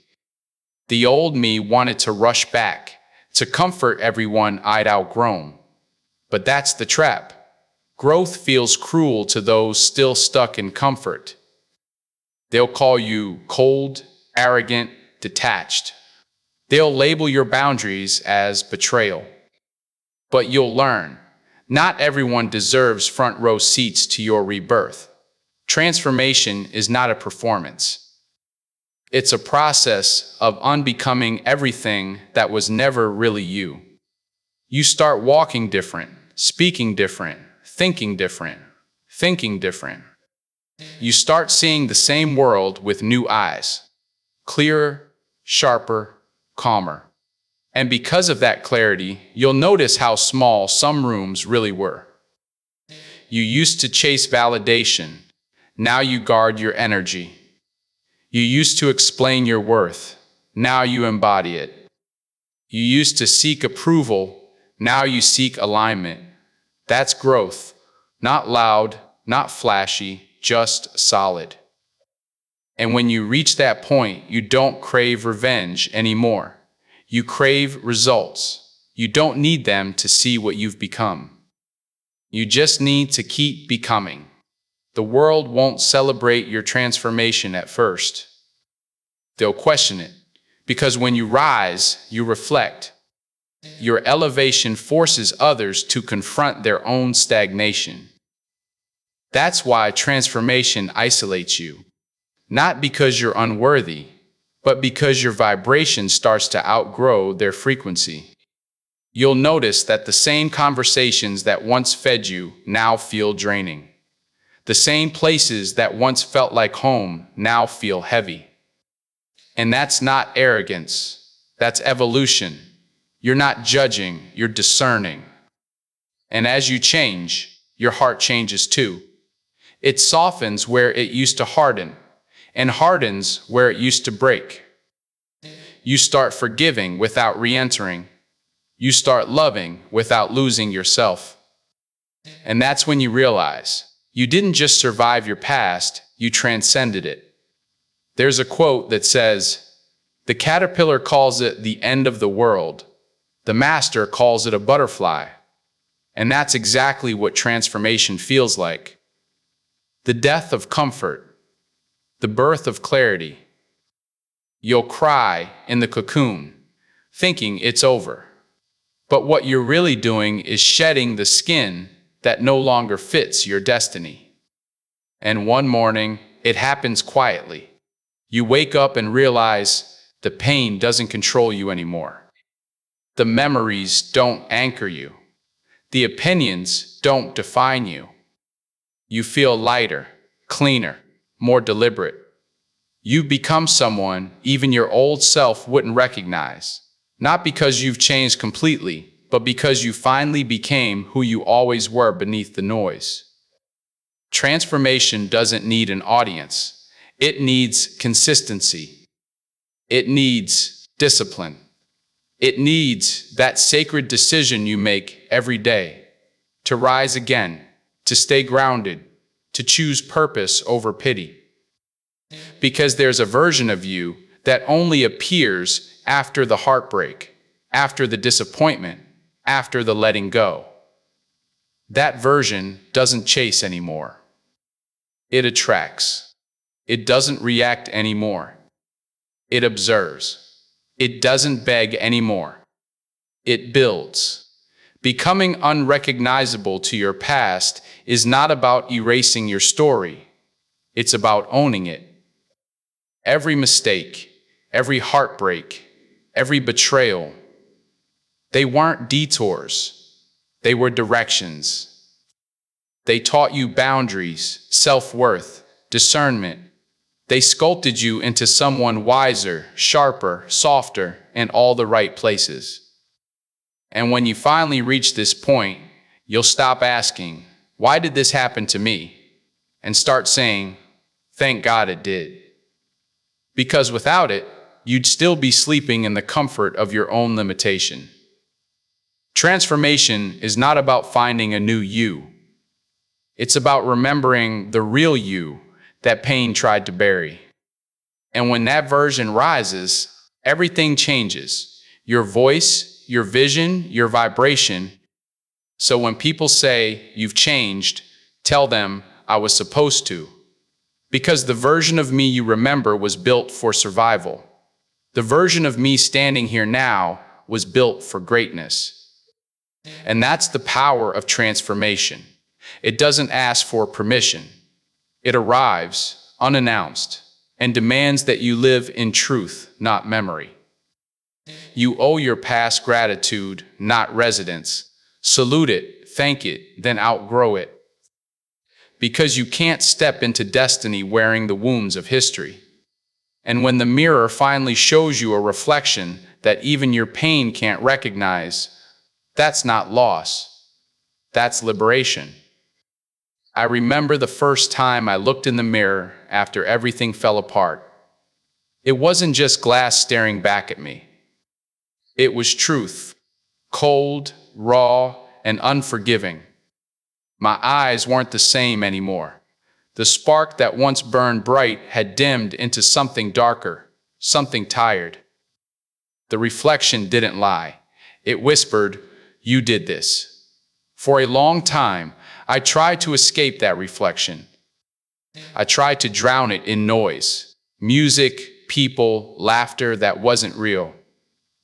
The old me wanted to rush back, to comfort everyone I'd outgrown. But that's the trap. Growth feels cruel to those still stuck in comfort. They'll call you cold, arrogant, detached. They'll label your boundaries as betrayal. But you'll learn, not everyone deserves front row seats to your rebirth. Transformation is not a performance. It's a process of unbecoming everything that was never really you. You start walking different, speaking different, thinking different. You start seeing the same world with new eyes, clearer, sharper, calmer. And because of that clarity, you'll notice how small some rooms really were. You used to chase validation. Now you guard your energy. You used to explain your worth. Now you embody it. You used to seek approval. Now you seek alignment. That's growth. Not loud, not flashy, just solid. And when you reach that point, you don't crave revenge anymore. You crave results. You don't need them to see what you've become. You just need to keep becoming. The world won't celebrate your transformation at first. They'll question it. Because when you rise, you reflect. Your elevation forces others to confront their own stagnation. That's why transformation isolates you. Not because you're unworthy, but because your vibration starts to outgrow their frequency. You'll notice that the same conversations that once fed you now feel draining. The same places that once felt like home now feel heavy. And that's not arrogance, that's evolution. You're not judging, you're discerning. And as you change, your heart changes too. It softens where it used to harden, and hardens where it used to break. You start forgiving without re-entering. You start loving without losing yourself. And that's when you realize you didn't just survive your past, you transcended it. There's a quote that says, "The caterpillar calls it the end of the world. The master calls it a butterfly." And that's exactly what transformation feels like. The death of comfort, the birth of clarity. You'll cry in the cocoon, thinking it's over. But what you're really doing is shedding the skin that no longer fits your destiny. And one morning, it happens quietly. You wake up and realize the pain doesn't control you anymore. The memories don't anchor you. The opinions don't define you. You feel lighter, cleaner, more deliberate. You've become someone even your old self wouldn't recognize. Not because you've changed completely, but because you finally became who you always were beneath the noise. Transformation doesn't need an audience. It needs consistency. It needs discipline. It needs that sacred decision you make every day to rise again, to stay grounded, to choose purpose over pity. Because there's a version of you that only appears after the heartbreak, after the disappointment, after the letting go. That version doesn't chase anymore. It attracts. It doesn't react anymore. It observes. It doesn't beg anymore. It builds. Becoming unrecognizable to your past is not about erasing your story. It's about owning it. Every mistake, every heartbreak, every betrayal, they weren't detours. They were directions. They taught you boundaries, self-worth, discernment. They sculpted you into someone wiser, sharper, softer, in all the right places. And when you finally reach this point, you'll stop asking, "Why did this happen to me?" and start saying, "Thank God it did." Because without it, you'd still be sleeping in the comfort of your own limitation. Transformation is not about finding a new you. It's about remembering the real you that pain tried to bury. And when that version rises, everything changes. Your voice, your vision, your vibration. So when people say you've changed, tell them I was supposed to. Because the version of me you remember was built for survival. The version of me standing here now was built for greatness. And that's the power of transformation. It doesn't ask for permission. It arrives unannounced and demands that you live in truth, not memory. You owe your past gratitude, not residence. Salute it, thank it, then outgrow it. Because you can't step into destiny wearing the wounds of history. And when the mirror finally shows you a reflection that even your pain can't recognize, that's not loss. That's liberation. I remember the first time I looked in the mirror after everything fell apart. It wasn't just glass staring back at me. It was truth, cold, raw, and unforgiving. My eyes weren't the same anymore. The spark that once burned bright had dimmed into something darker, something tired. The reflection didn't lie. It whispered, "You did this." For a long time, I tried to escape that reflection. I tried to drown it in noise, music, people, laughter that wasn't real.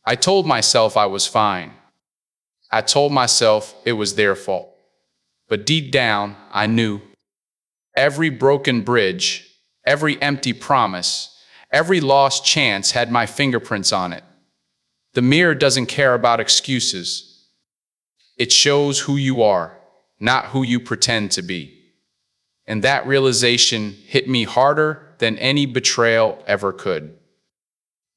I told myself I was fine. I told myself it was their fault. But deep down, I knew every broken bridge, every empty promise, every lost chance had my fingerprints on it. The mirror doesn't care about excuses. It shows who you are, not who you pretend to be. And that realization hit me harder than any betrayal ever could.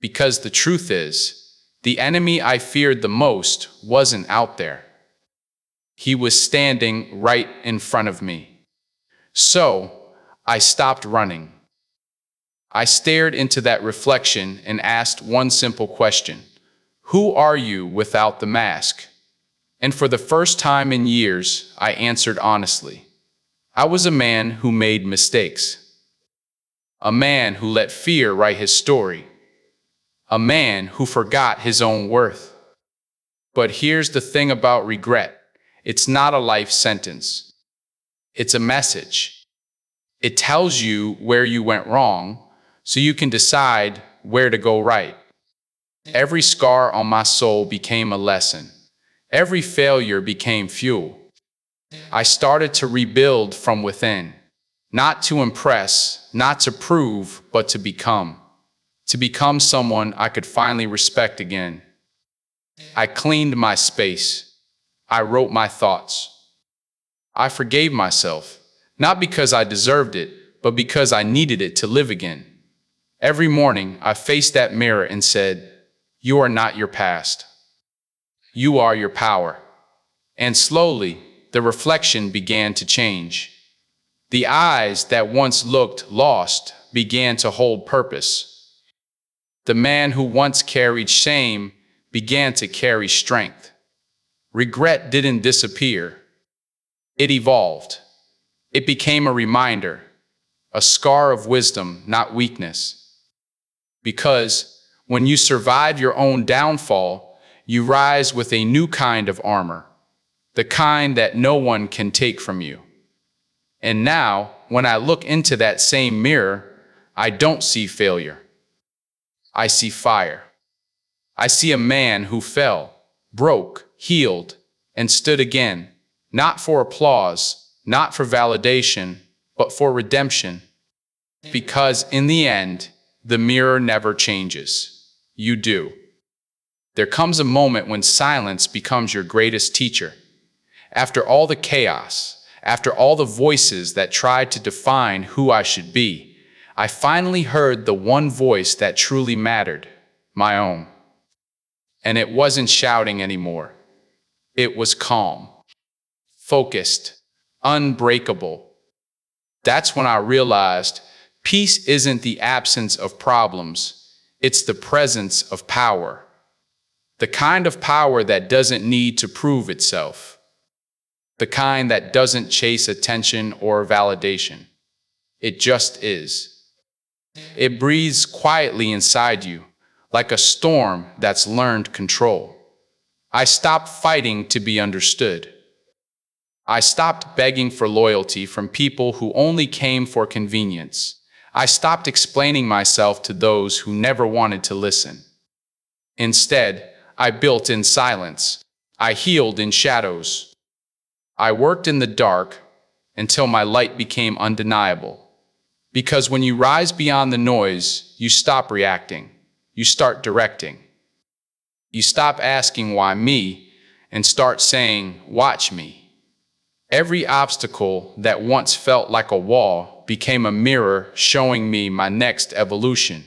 Because the truth is, the enemy I feared the most wasn't out there. He was standing right in front of me. So, I stopped running. I stared into that reflection and asked one simple question. Who are you without the mask? And for the first time in years, I answered honestly. I was a man who made mistakes. A man who let fear write his story. A man who forgot his own worth. But here's the thing about regret. It's not a life sentence. It's a message. It tells you where you went wrong, so you can decide where to go right. Every scar on my soul became a lesson. Every failure became fuel. I started to rebuild from within, not to impress, not to prove, but to become. To become someone I could finally respect again. I cleaned my space. I wrote my thoughts. I forgave myself, not because I deserved it, but because I needed it to live again. Every morning, I faced that mirror and said, "You are not your past. You are your power." And slowly, the reflection began to change. The eyes that once looked lost began to hold purpose. The man who once carried shame began to carry strength. Regret didn't disappear. It evolved. It became a reminder, a scar of wisdom, not weakness. Because when you survive your own downfall, you rise with a new kind of armor, the kind that no one can take from you. And now, when I look into that same mirror, I don't see failure. I see fire. I see a man who fell, broke, healed, and stood again, not for applause, not for validation, but for redemption. Because in the end, the mirror never changes. You do. There comes a moment when silence becomes your greatest teacher. After all the chaos, after all the voices that tried to define who I should be, I finally heard the one voice that truly mattered, my own. And it wasn't shouting anymore. It was calm, focused, unbreakable. That's when I realized peace isn't the absence of problems, it's the presence of power. The kind of power that doesn't need to prove itself. The kind that doesn't chase attention or validation. It just is. It breathes quietly inside you, like a storm that's learned control. I stopped fighting to be understood. I stopped begging for loyalty from people who only came for convenience. I stopped explaining myself to those who never wanted to listen. Instead, I built in silence. I healed in shadows. I worked in the dark until my light became undeniable. Because when you rise beyond the noise, you stop reacting. You start directing. You stop asking why me and start saying, watch me. Every obstacle that once felt like a wall became a mirror showing me my next evolution.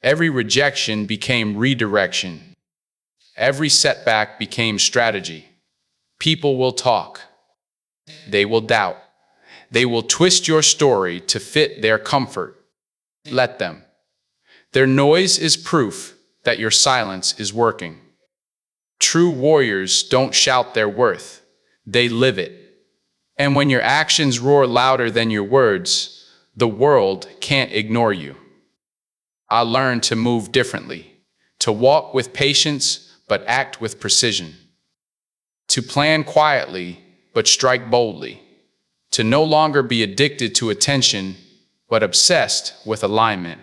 Every rejection became redirection. Every setback became strategy. People will talk. They will doubt. They will twist your story to fit their comfort. Let them. Their noise is proof that your silence is working. True warriors don't shout their worth. They live it. And when your actions roar louder than your words, the world can't ignore you. I learned to move differently, to walk with patience but act with precision, to plan quietly but strike boldly, to no longer be addicted to attention but obsessed with alignment.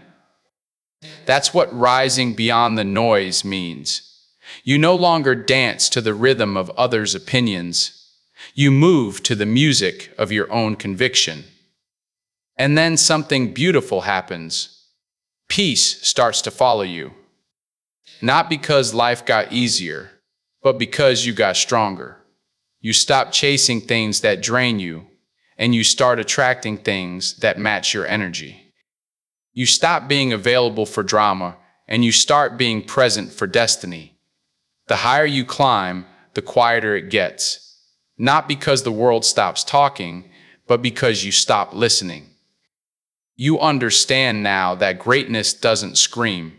That's what rising beyond the noise means. You no longer dance to the rhythm of others' opinions. You move to the music of your own conviction. And then something beautiful happens. Peace starts to follow you. Not because life got easier, but because you got stronger. You stop chasing things that drain you, and you start attracting things that match your energy. You stop being available for drama, and you start being present for destiny. The higher you climb, the quieter it gets. Not because the world stops talking, but because you stop listening. You understand now that greatness doesn't scream.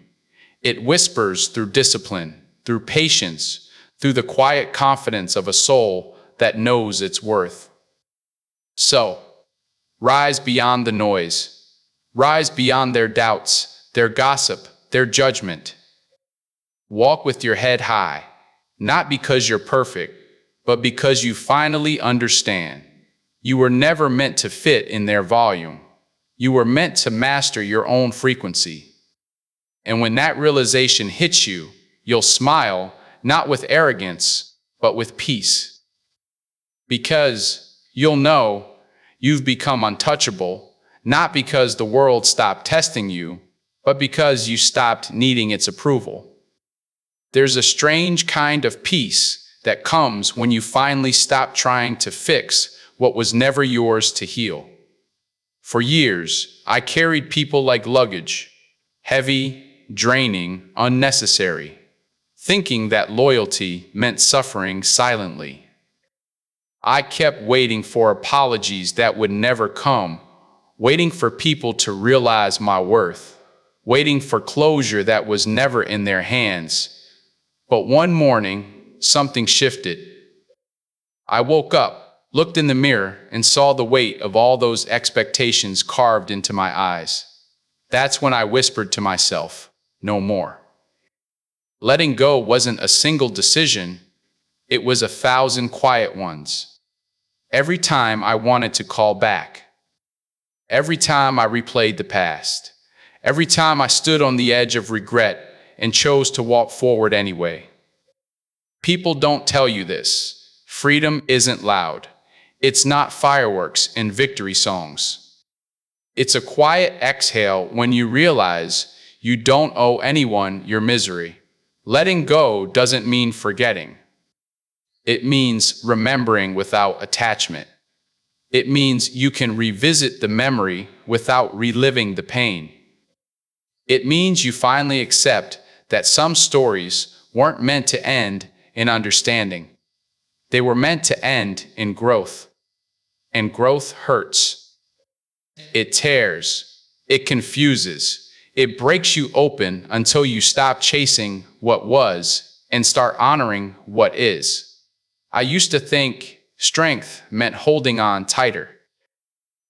It whispers through discipline, through patience, through the quiet confidence of a soul that knows its worth. So, rise beyond the noise. Rise beyond their doubts, their gossip, their judgment. Walk with your head high, not because you're perfect, but because you finally understand. You were never meant to fit in their volume. You were meant to master your own frequency. And when that realization hits you, you'll smile, not with arrogance, but with peace. Because you'll know you've become untouchable, not because the world stopped testing you, but because you stopped needing its approval. There's a strange kind of peace that comes when you finally stop trying to fix what was never yours to heal. For years, I carried people like luggage, heavy, draining, unnecessary, thinking that loyalty meant suffering silently. I kept waiting for apologies that would never come, waiting for people to realize my worth, waiting for closure that was never in their hands. But one morning, something shifted. I woke up, looked in the mirror, and saw the weight of all those expectations carved into my eyes. That's when I whispered to myself, no more. Letting go wasn't a single decision, it was 1,000 quiet ones. Every time I wanted to call back. Every time I replayed the past, every time I stood on the edge of regret and chose to walk forward anyway. People don't tell you this. Freedom isn't loud. It's not fireworks and victory songs. It's a quiet exhale when you realize you don't owe anyone your misery. Letting go doesn't mean forgetting. It means remembering without attachment. It means you can revisit the memory without reliving the pain. It means you finally accept that some stories weren't meant to end in understanding. They were meant to end in growth. And growth hurts. It tears. It confuses. It breaks you open until you stop chasing what was and start honoring what is. I used to think strength meant holding on tighter.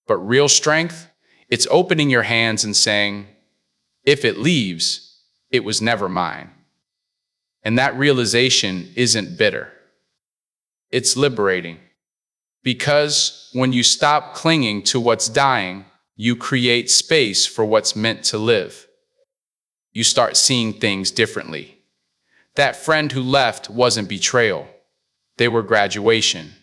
But real strength, it's opening your hands and saying, if it leaves, it was never mine. And that realization isn't bitter. It's liberating. Because when you stop clinging to what's dying, you create space for what's meant to live. You start seeing things differently. That friend who left wasn't betrayal. They were graduation.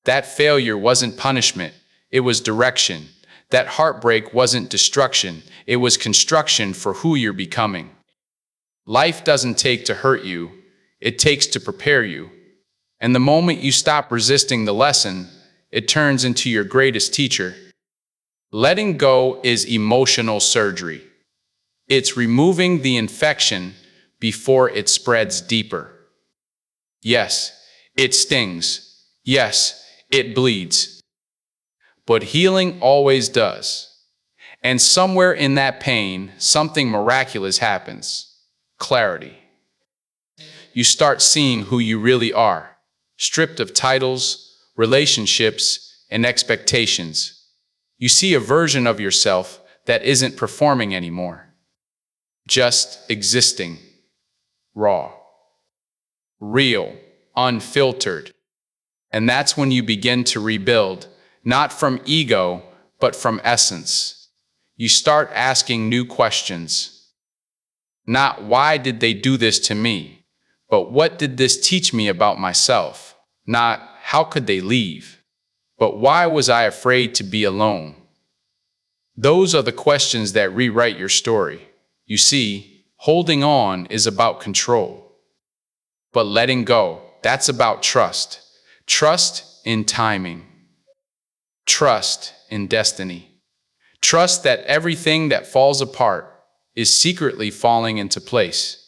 That failure wasn't punishment. It was direction. That heartbreak wasn't destruction. It was construction for who you're becoming. Life doesn't take to hurt you. It takes to prepare you. And the moment you stop resisting the lesson, it turns into your greatest teacher. Letting go is emotional surgery. It's removing the infection before it spreads deeper. Yes, it stings. Yes, it bleeds. But healing always does. And somewhere in that pain, something miraculous happens. Clarity. You start seeing who you really are, stripped of titles, relationships, and expectations. You see a version of yourself that isn't performing anymore. Just existing. Raw. Real. Unfiltered. And that's when you begin to rebuild, not from ego, but from essence. You start asking new questions. Not why did they do this to me, but what did this teach me about myself? Not how could they leave, but why was I afraid to be alone? Those are the questions that rewrite your story. You see, holding on is about control. But letting go, that's about trust. Trust in timing. Trust in destiny. Trust that everything that falls apart is secretly falling into place.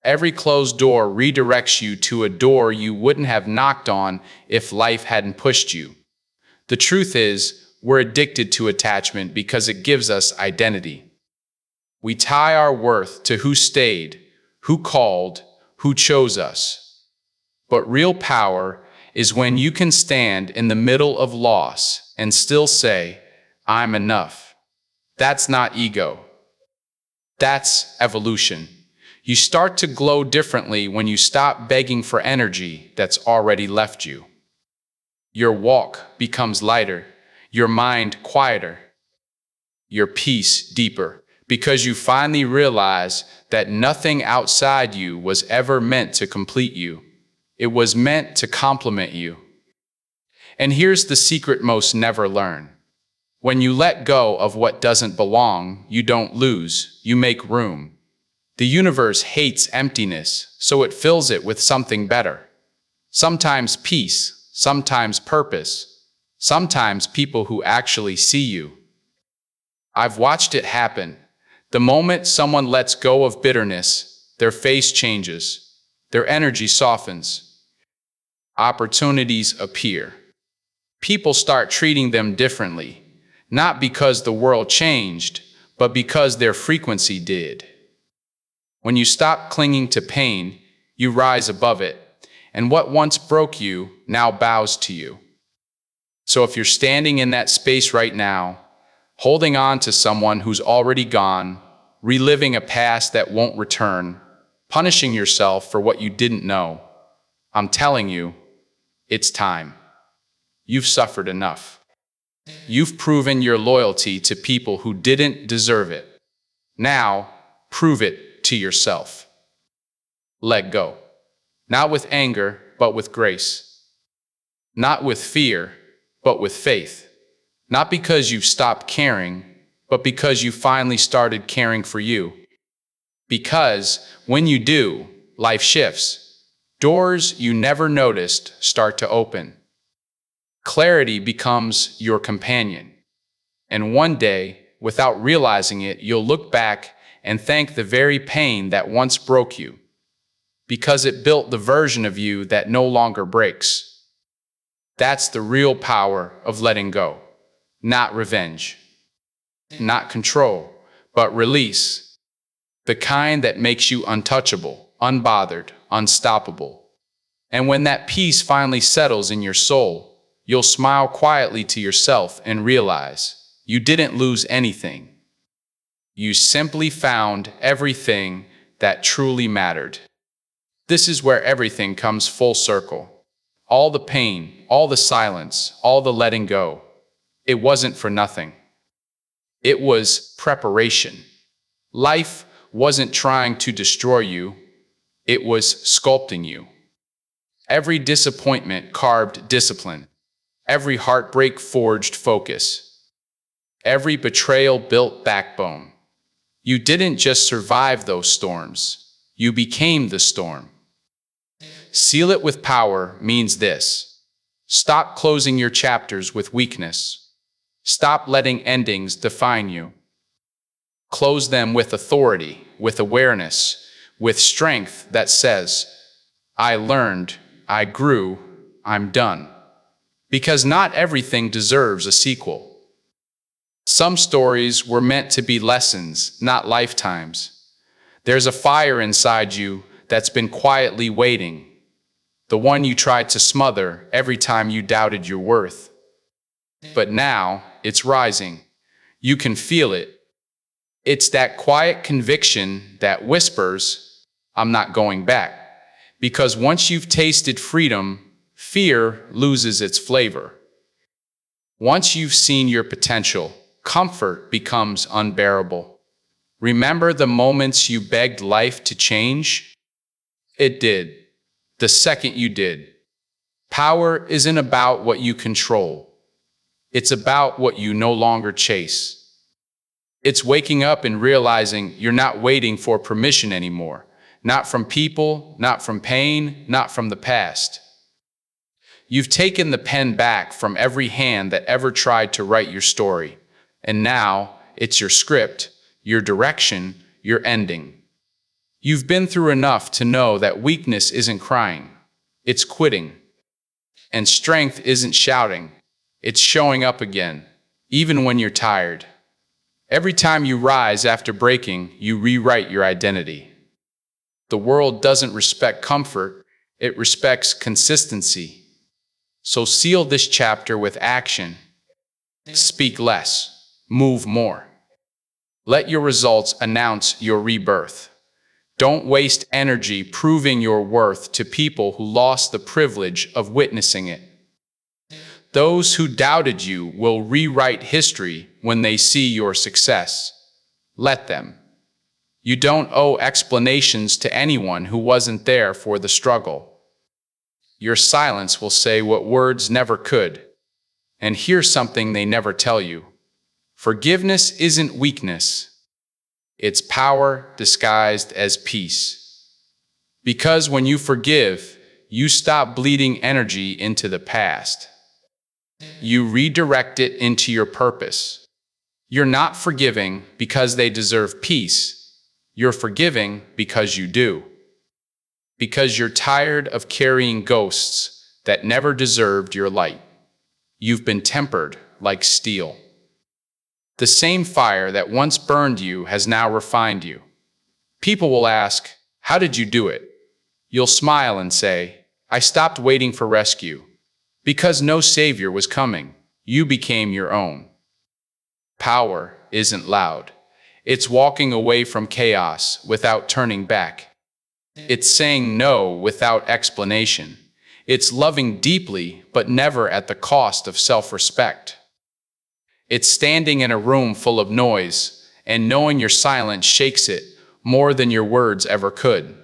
Every closed door redirects you to a door you wouldn't have knocked on if life hadn't pushed you. The truth is, we're addicted to attachment because it gives us identity. We tie our worth to who stayed, who called, who chose us. But real power is when you can stand in the middle of loss and still say, I'm enough. That's not ego. That's evolution. You start to glow differently when you stop begging for energy that's already left you. Your walk becomes lighter, your mind quieter, your peace deeper, because you finally realize that nothing outside you was ever meant to complete you. It was meant to complement you. And here's the secret most never learn. When you let go of what doesn't belong, you don't lose, you make room. The universe hates emptiness, so it fills it with something better. Sometimes peace, sometimes purpose, sometimes people who actually see you. I've watched it happen. The moment someone lets go of bitterness, their face changes, their energy softens, opportunities appear. People start treating them differently, not because the world changed, but because their frequency did. When you stop clinging to pain, you rise above it, and what once broke you now bows to you. So if you're standing in that space right now, holding on to someone who's already gone, reliving a past that won't return, punishing yourself for what you didn't know, I'm telling you, it's time. You've suffered enough. You've proven your loyalty to people who didn't deserve it. Now, prove it to yourself. Let go. Not with anger, but with grace. Not with fear, but with faith. Not because you've stopped caring, but because you finally started caring for you. Because when you do, life shifts. Doors you never noticed start to open. Clarity becomes your companion. And one day, without realizing it, you'll look back and thank the very pain that once broke you, because it built the version of you that no longer breaks. That's the real power of letting go. Not revenge, not control, but release. The kind that makes you untouchable, unbothered, unstoppable. And when that peace finally settles in your soul, you'll smile quietly to yourself and realize you didn't lose anything. You simply found everything that truly mattered. This is where everything comes full circle. All the pain, all the silence, all the letting go. It wasn't for nothing. It was preparation. Life wasn't trying to destroy you. It was sculpting you. Every disappointment carved discipline. Every heartbreak forged focus. Every betrayal built backbone. You didn't just survive those storms. You became the storm. Seal it with power means this. Stop closing your chapters with weakness. Stop letting endings define you. Close them with authority, with awareness, with strength that says, I learned, I grew, I'm done. Because not everything deserves a sequel. Some stories were meant to be lessons, not lifetimes. There's a fire inside you that's been quietly waiting. The one you tried to smother every time you doubted your worth. But now, it's rising. You can feel it. It's that quiet conviction that whispers, I'm not going back. Because once you've tasted freedom, fear loses its flavor. Once you've seen your potential, comfort becomes unbearable. Remember the moments you begged life to change? It did. The second you did. Power isn't about what you control. It's about what you no longer chase. It's waking up and realizing you're not waiting for permission anymore. Not from people, not from pain, not from the past. You've taken the pen back from every hand that ever tried to write your story. And now it's your script, your direction, your ending. You've been through enough to know that weakness isn't crying. It's quitting. And strength isn't shouting. It's showing up again, even when you're tired. Every time you rise after breaking, you rewrite your identity. The world doesn't respect comfort, it respects consistency. So seal this chapter with action. Speak less, move more. Let your results announce your rebirth. Don't waste energy proving your worth to people who lost the privilege of witnessing it. Those who doubted you will rewrite history when they see your success. Let them. You don't owe explanations to anyone who wasn't there for the struggle. Your silence will say what words never could. And here's something they never tell you. Forgiveness isn't weakness. It's power disguised as peace. Because when you forgive, you stop bleeding energy into the past. You redirect it into your purpose. You're not forgiving because they deserve peace. You're forgiving because you do. Because you're tired of carrying ghosts that never deserved your light. You've been tempered like steel. The same fire that once burned you has now refined you. People will ask, how did you do it? You'll smile and say, I stopped waiting for rescue. Because no savior was coming, you became your own. Power isn't loud. It's walking away from chaos without turning back. It's saying no without explanation. It's loving deeply, but never at the cost of self-respect. It's standing in a room full of noise and knowing your silence shakes it more than your words ever could.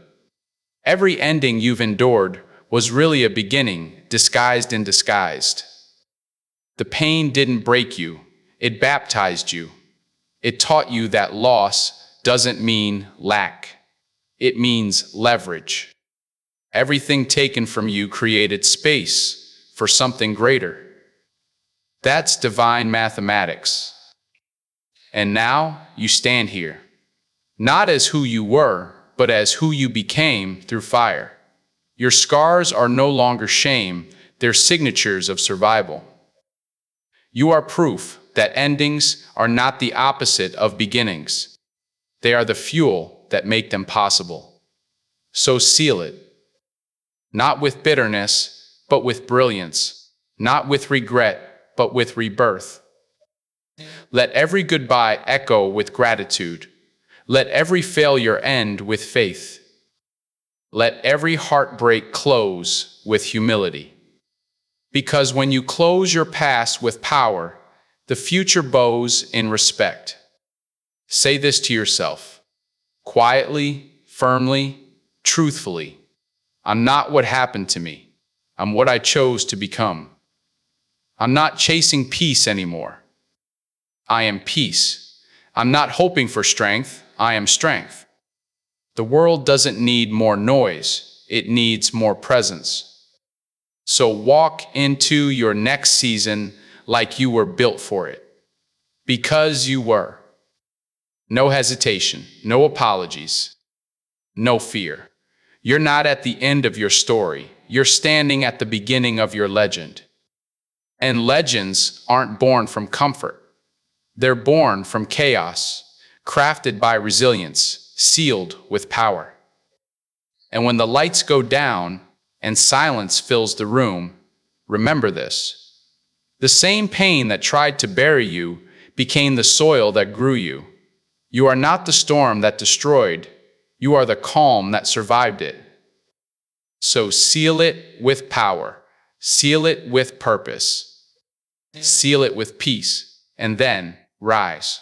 Every ending you've endured was really a beginning, disguised and disguised. The pain didn't break you, it baptized you. It taught you that loss doesn't mean lack. It means leverage. Everything taken from you created space for something greater. That's divine mathematics. And now you stand here, not as who you were, but as who you became through fire. Your scars are no longer shame, they're signatures of survival. You are proof that endings are not the opposite of beginnings. They are the fuel that make them possible. So seal it. Not with bitterness, but with brilliance. Not with regret, but with rebirth. Let every goodbye echo with gratitude. Let every failure end with faith. Let every heartbreak close with humility. Because when you close your past with power, the future bows in respect. Say this to yourself, quietly, firmly, truthfully. I'm not what happened to me. I'm what I chose to become. I'm not chasing peace anymore. I am peace. I'm not hoping for strength. I am strength. The world doesn't need more noise. It needs more presence. So walk into your next season like you were built for it. Because you were. No hesitation, no apologies, no fear. You're not at the end of your story. You're standing at the beginning of your legend. And legends aren't born from comfort. They're born from chaos, crafted by resilience, sealed with power. And when the lights go down and silence fills the room, remember this. The same pain that tried to bury you became the soil that grew you. You are not the storm that destroyed. You are the calm that survived it. So seal it with power. Seal it with purpose. Seal it with peace. And then rise.